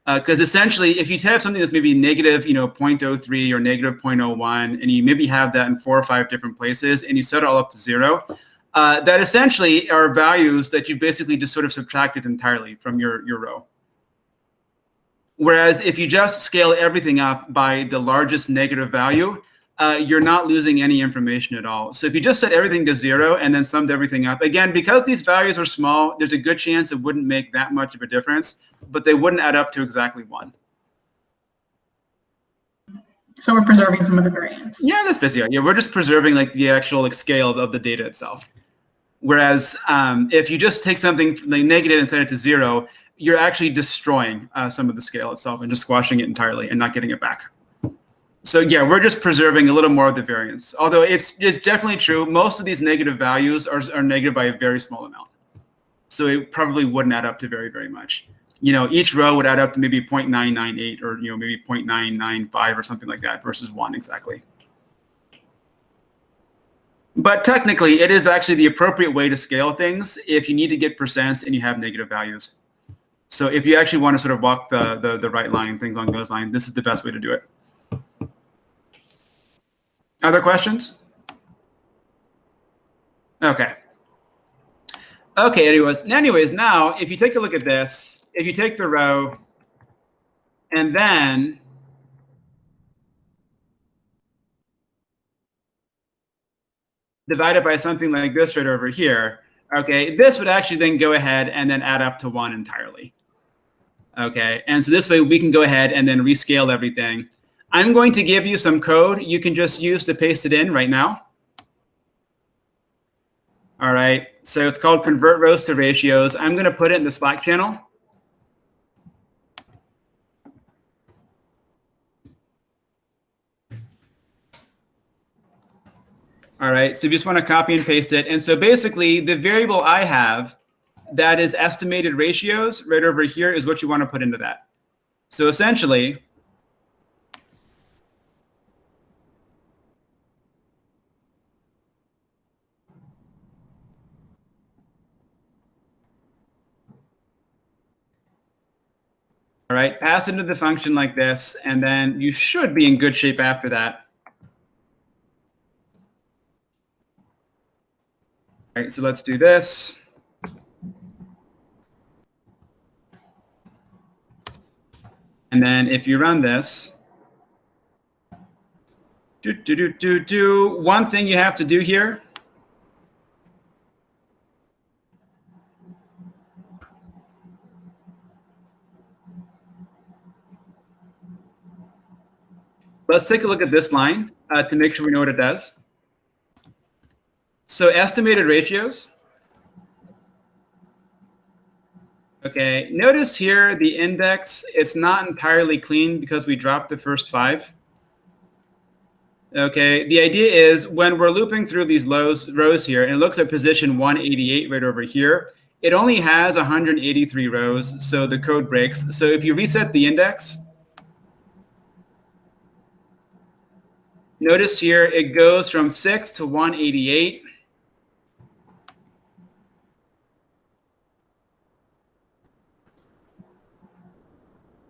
Because essentially, if you have something that's maybe negative, 0.03 or negative 0.01, and you maybe have that in 4 or 5 different places, and you set it all up to 0, that essentially are values that you basically just sort of subtracted entirely from your row. Whereas if you just scale everything up by the largest negative value, you're not losing any information at all. So if you just set everything to 0 and then summed everything up, again, because these values are small, there's a good chance it wouldn't make that much of a difference, but they wouldn't add up to exactly 1. So we're preserving some of the variance. Yeah, that's basically, yeah, we're just preserving like the actual scale of the data itself. Whereas if you just take something like negative and set it to 0, you're actually destroying some of the scale itself and just squashing it entirely and not getting it back. So yeah, we're just preserving a little more of the variance. Although it's definitely true, most of these negative values are negative by a very small amount. So it probably wouldn't add up to very, very much. Each row would add up to maybe 0.998 or maybe 0.995 or something like that versus 1 exactly. But technically, it is actually the appropriate way to scale things if you need to get percents and you have negative values. So if you actually want to sort of walk the right line, things along those lines, this is the best way to do it. Other questions? Okay. Okay, anyways, now if you take a look at this, if you take the row and then divide it by something like this right over here, okay, this would actually then go ahead and then add up to 1 entirely. Okay, and so this way we can go ahead and then rescale everything. I'm going to give you some code you can just use to paste it in right now. All right, so it's called convert rows to ratios. I'm going to put it in the Slack channel. All right, so you just want to copy and paste it. And so basically the variable I have that is estimated ratios right over here is what you want to put into that. So essentially, all right, pass into the function like this, and then you should be in good shape after that. All right, so let's do this. And then if you run this, one thing you have to do here. Let's take a look at this line to make sure we know what it does. So estimated ratios. Okay, notice here the index, it's not entirely clean because we dropped the first 5. Okay, the idea is when we're looping through these rows here, and it looks at position 188 right over here, it only has 183 rows, so the code breaks. So if you reset the index, notice here it goes from 6 to 188.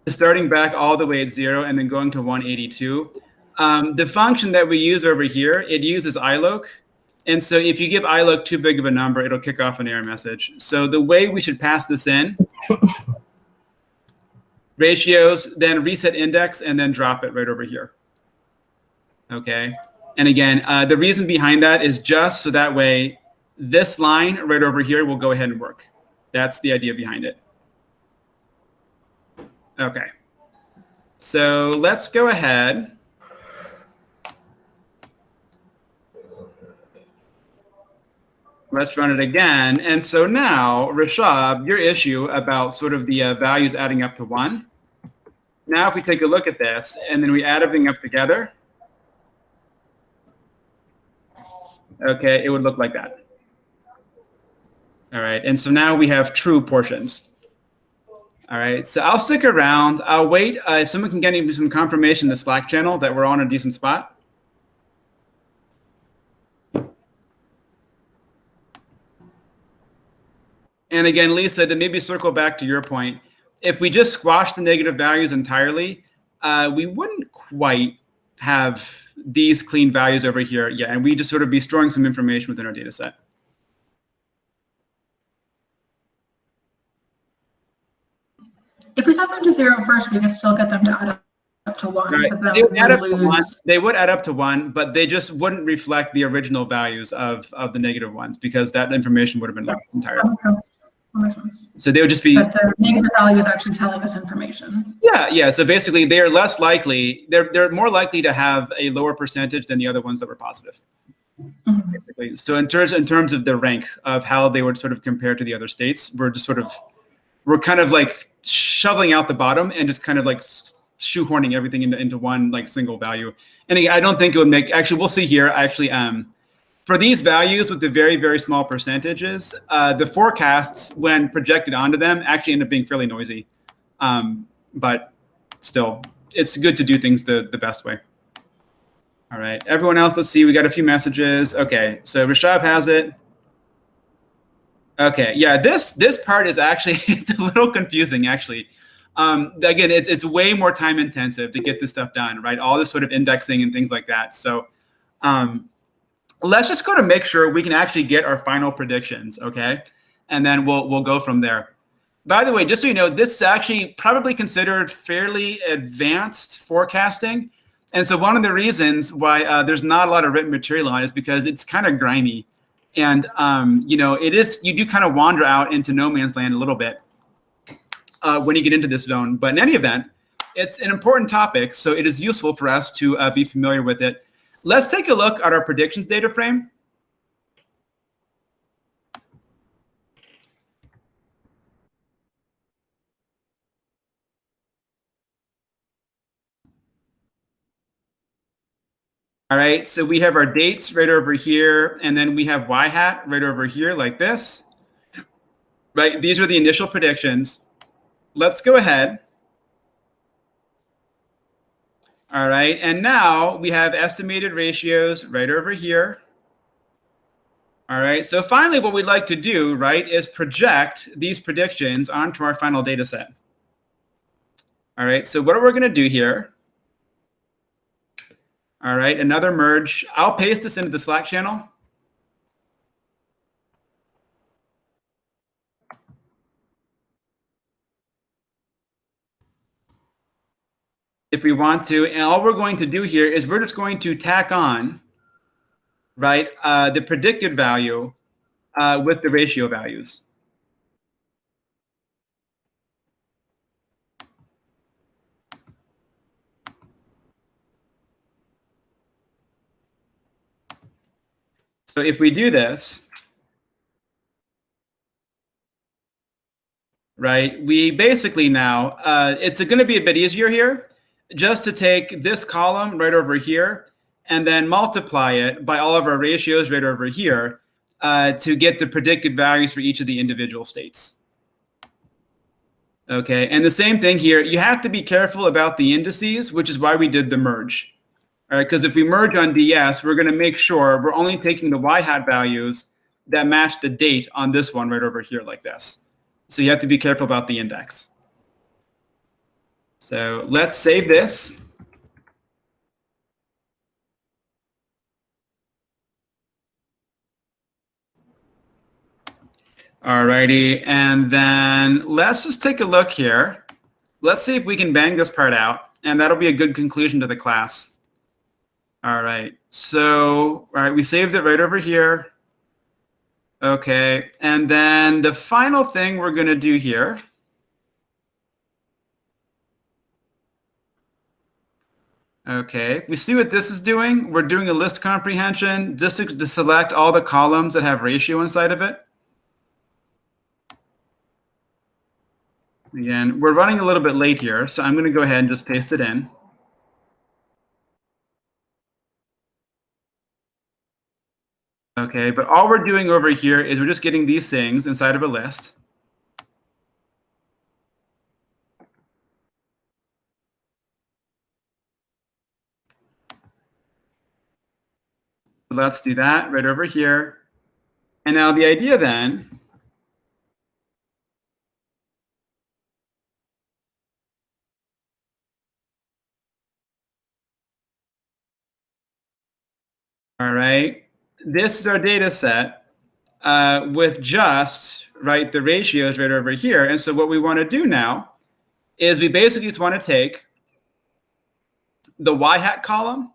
Starting back all the way at 0 and then going to 182. The function that we use over here, it uses iloc. And so if you give iloc too big of a number, it'll kick off an error message. So the way we should pass this in, ratios, then reset index, and then drop it right over here. Okay. And again, the reason behind that is just so that way this line right over here will go ahead and work. That's the idea behind it. Okay, so let's go ahead. Let's run it again. And so now, Rishab, your issue about sort of the values adding up to 1. Now if we take a look at this and then we add everything up together, okay, it would look like that. All right, and so now we have true portions. All right, so I'll stick around. I'll wait if someone can get me some confirmation in the Slack channel that we're on a decent spot. And again, Lisa, to maybe circle back to your point, if we just squash the negative values entirely, we wouldn't quite have these clean values over here. Yeah, and we just sort of be storing some information within our data set. If we set them to 0 first, we can still get them to add up to 1. Right. But then They would add up to lose. 1. They would add up to 1, but they just wouldn't reflect the original values of the negative ones because that information would have been lost entirely. That makes sense. So they would just be. But the negative value is actually telling us information. Yeah. So basically, they are less likely. They're more likely to have a lower percentage than the other ones that were positive. Mm-hmm. Basically, so in terms of the rank of how they would sort of compare to the other states, we're kind of like shoveling out the bottom and just kind of like shoehorning everything into one like single value. And again, I don't think it would make, actually, we'll see here, actually, for these values with the very, very small percentages, the forecasts, when projected onto them, actually end up being fairly noisy. But still, it's good to do things the best way. All right, everyone else, let's see, we got a few messages. Okay, so Rishab has it. Okay, yeah, this part is actually, it's a little confusing, actually. Again, it's way more time intensive to get this stuff done, right? All this sort of indexing and things like that. So let's just go to make sure we can actually get our final predictions, okay? And then we'll go from there. By the way, just so you know, this is actually probably considered fairly advanced forecasting. And so one of the reasons why there's not a lot of written material on it is because it's kind of grimy. And, you do kind of wander out into no man's land a little bit when you get into this zone. But in any event, it's an important topic, so it is useful for us to be familiar with it. Let's take a look at our predictions data frame. All right, so we have our dates right over here, and then we have y hat right over here like this. Right, these are the initial predictions. Let's go ahead. All right, and now we have estimated ratios right over here. All right, so finally what we'd like to do, right, is project these predictions onto our final data set. All right, so what we're gonna do here, all right, another merge. I'll paste this into the Slack channel. if we want to. And all we're going to do here is we're just going to tack on, right, the predicted value with the ratio values. So if we do this, right, we basically now, it's going to be a bit easier here just to take this column right over here and then multiply it by all of our ratios right over here to get the predicted values for each of the individual states. Okay, and the same thing here, you have to be careful about the indices, which is why we did the merge. All right, because if we merge on DS, we're going to make sure we're only taking the y-hat values that match the date on this one right over here like this. So you have to be careful about the index. So let's save this. Alrighty, and then let's just take a look here. Let's see if we can bang this part out, and that'll be a good conclusion to the class. All right, so, all right, we saved it right over here. Okay, and then the final thing we're going to do here. Okay, we see what this is doing. We're doing a list comprehension just to select all the columns that have ratio inside of it. Again, we're running a little bit late here, so I'm going to go ahead and just paste it in. Okay, but all we're doing over here is we're just getting these things inside of a list. Let's do that right over here. And now the idea then all right, this is our data set with just, right, the ratios right over here. And so what we want to do now is we basically just want to take the y-hat column,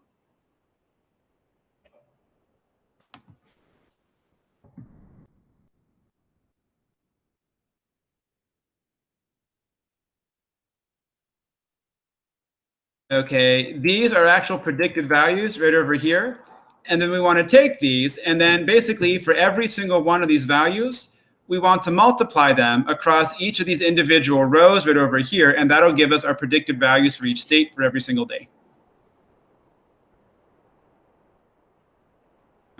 okay, these are actual predicted values right over here. And then we want to take these, and then basically for every single one of these values, we want to multiply them across each of these individual rows right over here, and that'll give us our predicted values for each state for every single day.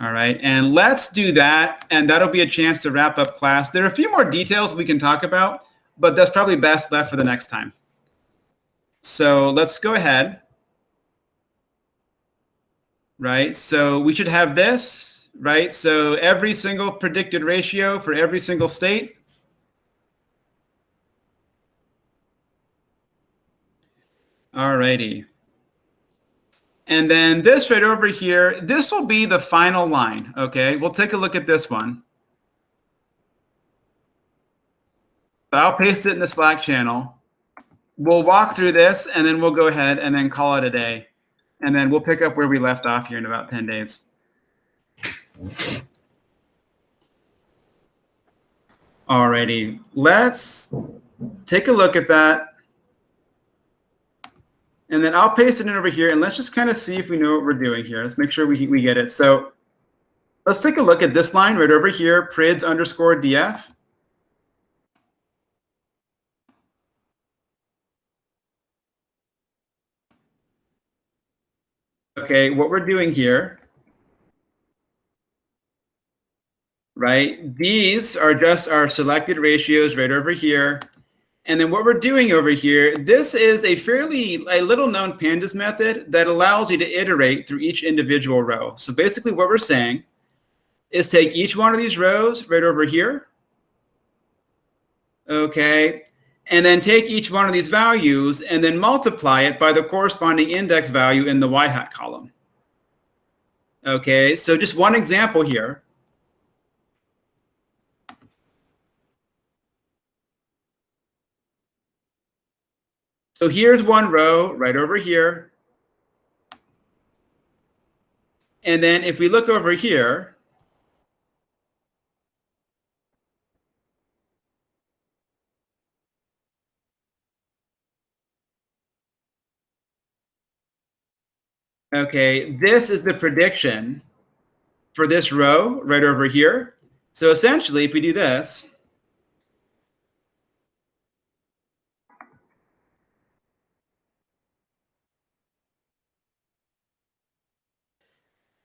All right, and let's do that, and that'll be a chance to wrap up class. There are a few more details we can talk about, but that's probably best left for the next time. So let's go ahead. Right, so we should have this, right? So every single predicted ratio for every single state. All righty. And then this right over here, this will be the final line, okay? We'll take a look at this one. So I'll paste it in the Slack channel. We'll walk through this, and then we'll go ahead and then call it a day. And then we'll pick up where we left off here in about 10 days. Alrighty, let's take a look at that. And then I'll paste it in over here, and let's just kind of see if we know what we're doing here. Let's make sure we get it. So let's take a look at this line right over here, prids underscore df. Okay, what we're doing here, right? These are just our selected ratios right over here. And then what we're doing over here, this is a little known pandas method that allows you to iterate through each individual row. So basically what we're saying is take each one of these rows right over here. Okay. And then take each one of these values and then multiply it by the corresponding index value in the y-hat column. Okay, so just one example here. So here's one row right over here. And then if we look over here, okay, this is the prediction for this row right over here. So essentially, if we do this,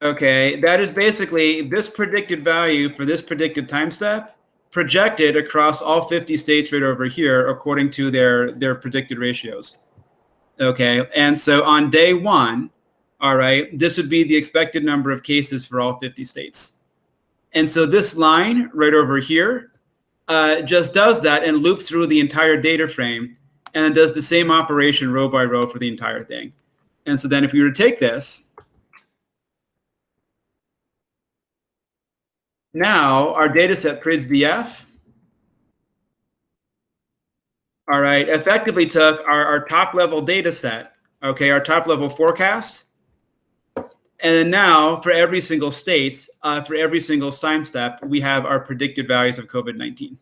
okay, that is basically this predicted value for this predicted time step projected across all 50 states right over here according to their predicted ratios. Okay, and so on day one, all right, this would be the expected number of cases for all 50 states. And so this line right over here just does that and loops through the entire data frame and then does the same operation row by row for the entire thing. And so then if we were to take this, now our data set PRIDS-DF, all right, effectively took our top level data set, okay, our top level forecast, and then now for every single state, for every single time step, we have our predicted values of COVID-19.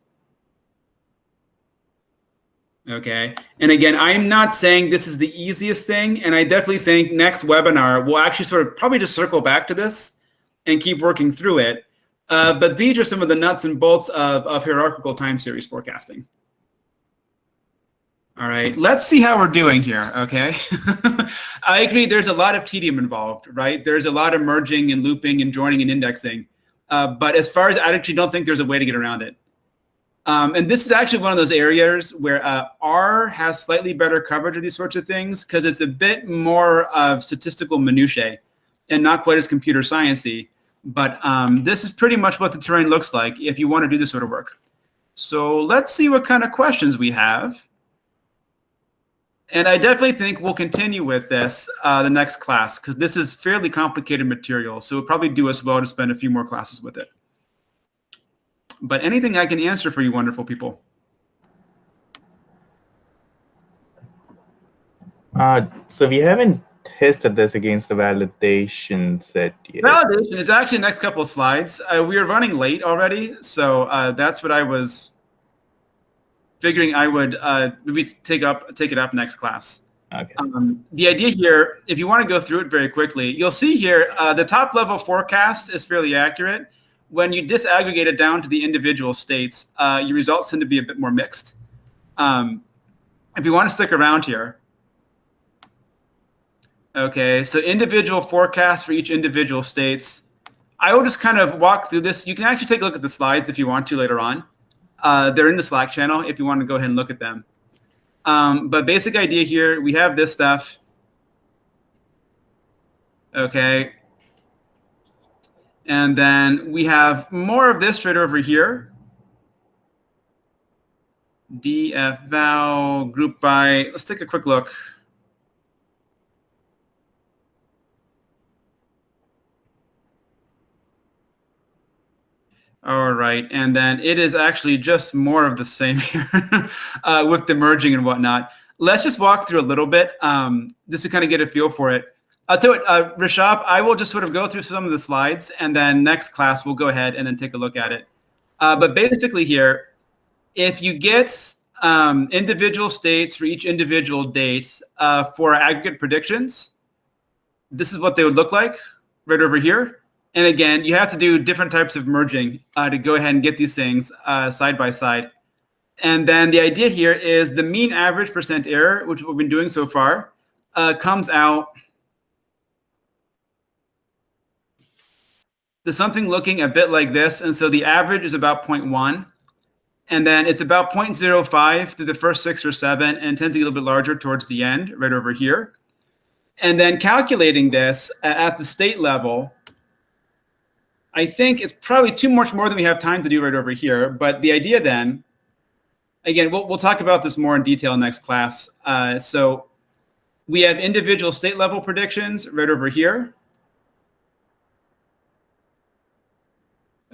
Okay, and again, I'm not saying this is the easiest thing, and I definitely think next webinar we'll actually sort of probably just circle back to this and keep working through it. But these are some of the nuts and bolts of hierarchical time series forecasting. All right, let's see how we're doing here, okay? I agree there's a lot of tedium involved, right? There's a lot of merging and looping and joining and indexing. But as far as I actually don't think there's a way to get around it. And this is actually one of those areas where R has slightly better coverage of these sorts of things because it's a bit more of statistical minutiae and not quite as computer sciencey. But this is pretty much what the terrain looks like if you want to do this sort of work. So let's see what kind of questions we have. And I definitely think we'll continue with this the next class because this is fairly complicated material. So it'll probably do us well to spend a few more classes with it. But anything I can answer for you wonderful people. So we haven't tested this against the validation set yet. Validation is actually the next couple of slides. We are running late already. So that's what I was figuring I would maybe take it up next class. Okay. The idea here, if you want to go through it very quickly, you'll see here the top level forecast is fairly accurate. When you disaggregate it down to the individual states, your results tend to be a bit more mixed. If you want to stick around here, okay, so individual forecasts for each individual states. I will just kind of walk through this. You can actually take a look at the slides if you want to later on. They're in the Slack channel if you want to go ahead and look at them. But basic idea here, we have this stuff. Okay. And then we have more of this right over here. DF val group by, let's take a quick look. All right, and then it is actually just more of the same here with the merging and whatnot. Let's just walk through a little bit just to kind of get a feel for it. I'll tell you what, Rishab, I will just sort of go through some of the slides, and then next class we'll go ahead and then take a look at it. But basically here, if you get individual states for each individual date for aggregate predictions, this is what they would look like right over here. And again, you have to do different types of merging to go ahead and get these things side by side. And then the idea here is the mean average percent error, which we've been doing so far, comes out to something looking a bit like this. And so the average is about 0.1. And then it's about 0.05 through the first 6 or 7 and tends to get a little bit larger towards the end, right over here. And then calculating this at the state level, I think it's probably too much more than we have time to do right over here. But the idea then, again, we'll talk about this more in detail next class. So we have individual state level predictions right over here.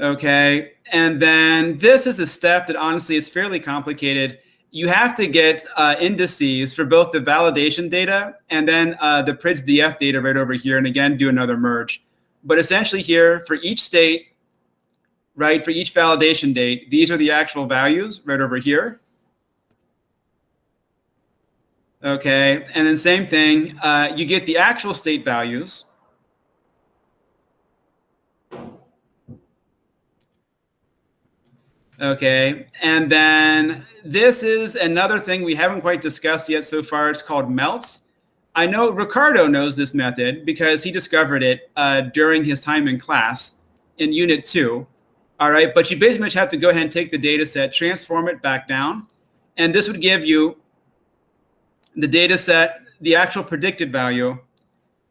Okay, and then this is a step that honestly is fairly complicated. you have to get indices for both the validation data and then the PRIDS-DF data right over here, and again, do another merge. But essentially here, for each state, right, for each validation date, these are the actual values right over here. Okay, and then same thing, you get the actual state values. Okay, and then this is another thing we haven't quite discussed yet so far. It's called MELTS. I know Ricardo knows this method because he discovered it during his time in class in Unit 2. All right, but you basically have to go ahead and take the data set, transform it back down, and this would give you the data set, the actual predicted value,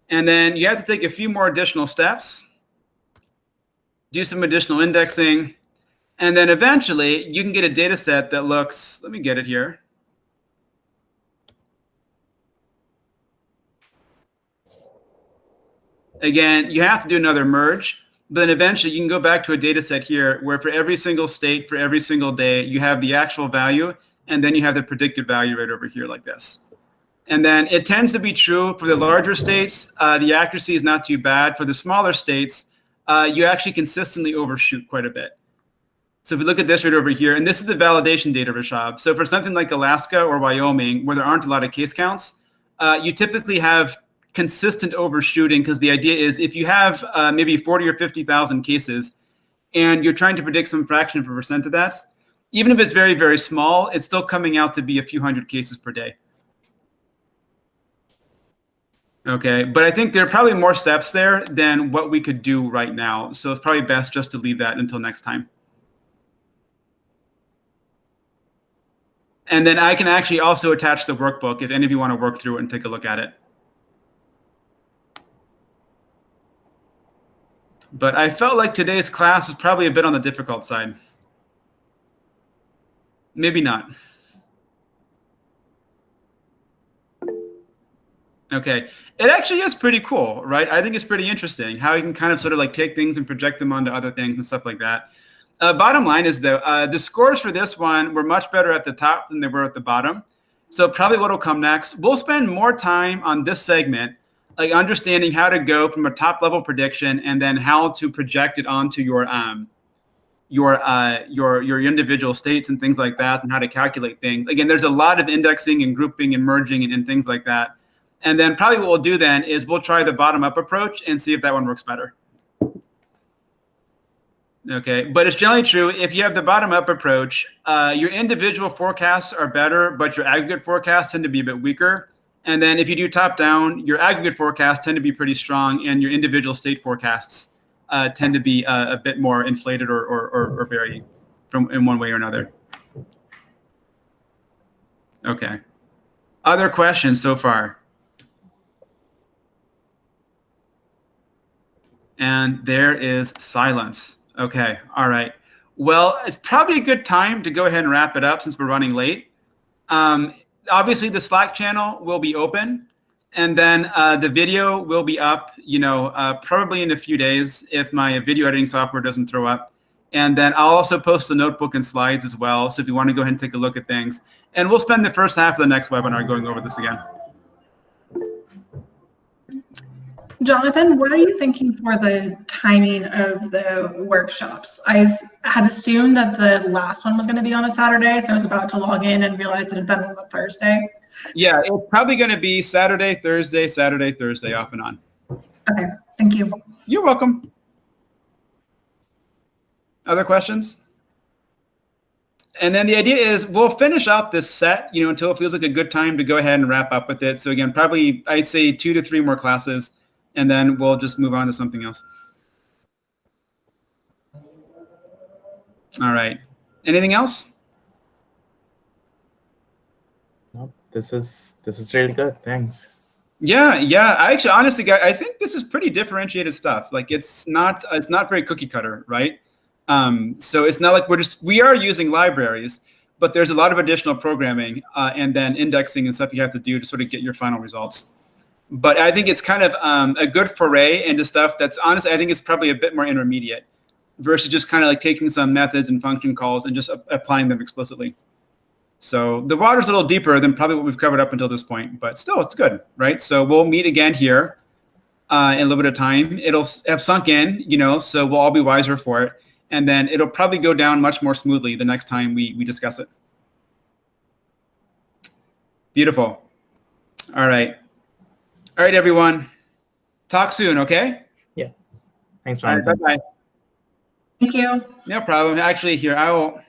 and then you have to take a few more additional steps, do some additional indexing, and then eventually you can get a data set that looks, let me get it here. Again, you have to do another merge, but then eventually you can go back to a data set here where for every single state, for every single day, you have the actual value, and then you have the predicted value right over here like this. And then it tends to be true for the larger states, the accuracy is not too bad. For the smaller states, you actually consistently overshoot quite a bit. So if we look at this right over here, and this is the validation data, Rashab. So for something like Alaska or Wyoming, where there aren't a lot of case counts, you typically have consistent overshooting, because the idea is if you have maybe 40 or 50,000 cases and you're trying to predict some fraction of a percent of that, even if it's very, very small, it's still coming out to be a few hundred cases per day. Okay, but I think there are probably more steps there than what we could do right now. So it's probably best just to leave that until next time. And then I can actually also attach the workbook if any of you want to work through it and take a look at it. But I felt like today's class was probably a bit on the difficult side. Maybe not. Okay, it actually is pretty cool, right? I think it's pretty interesting how you can kind of sort of like take things and project them onto other things and stuff like that. Bottom line is though, the scores for this one were much better at the top than they were at the bottom. So probably what will come next, we'll spend more time on this segment, like understanding how to go from a top level prediction and then how to project it onto your individual states and things like that, and how to calculate things. Again, there's a lot of indexing and grouping and merging and things like that. And then probably what we'll do then is we'll try the bottom-up approach and see if that one works better. Okay, but it's generally true. If you have the bottom-up approach, your individual forecasts are better, but your aggregate forecasts tend to be a bit weaker. And then if you do top-down, your aggregate forecasts tend to be pretty strong, and your individual state forecasts tend to be a bit more inflated or varying from in one way or another. Okay. Other questions so far? And there is silence. Okay, all right. Well, it's probably a good time to go ahead and wrap it up since we're running late. Obviously, the Slack channel will be open, and then the video will be up, probably in a few days if my video editing software doesn't throw up. And then I'll also post the notebook and slides as well, so if you want to go ahead and take a look at things. And we'll spend the first half of the next webinar going over this again. Jonathan, what are you thinking for the timing of the workshops? I had assumed that the last one was going to be on a Saturday, so I was about to log in and realize it had been on a Thursday. Yeah, it's probably going to be Saturday, Thursday, off and on. Okay, thank you. You're welcome. Other questions? And then the idea is we'll finish out this set, until it feels like a good time to go ahead and wrap up with it. So again, probably I'd say 2 to 3 more classes, and then we'll just move on to something else. All right. Anything else? No, this is really good. Thanks. Yeah. I actually, honestly, guys, I think this is pretty differentiated stuff. Like it's not very cookie cutter, right? So it's not like we are using libraries, but there's a lot of additional programming and then indexing and stuff you have to do to sort of get your final results. But I think it's kind of a good foray into stuff that's honestly, I think it's probably a bit more intermediate versus just kind of like taking some methods and function calls and just applying them explicitly. So the water's a little deeper than probably what we've covered up until this point, but still it's good, right? So we'll meet again here in a little bit of time. It'll have sunk in, so we'll all be wiser for it. And then it'll probably go down much more smoothly the next time we discuss it. Beautiful. All right. All right, everyone. Talk soon, okay? Yeah. Thanks, All right, Jonathan. bye-bye. Thank you. No problem. Actually, here, I will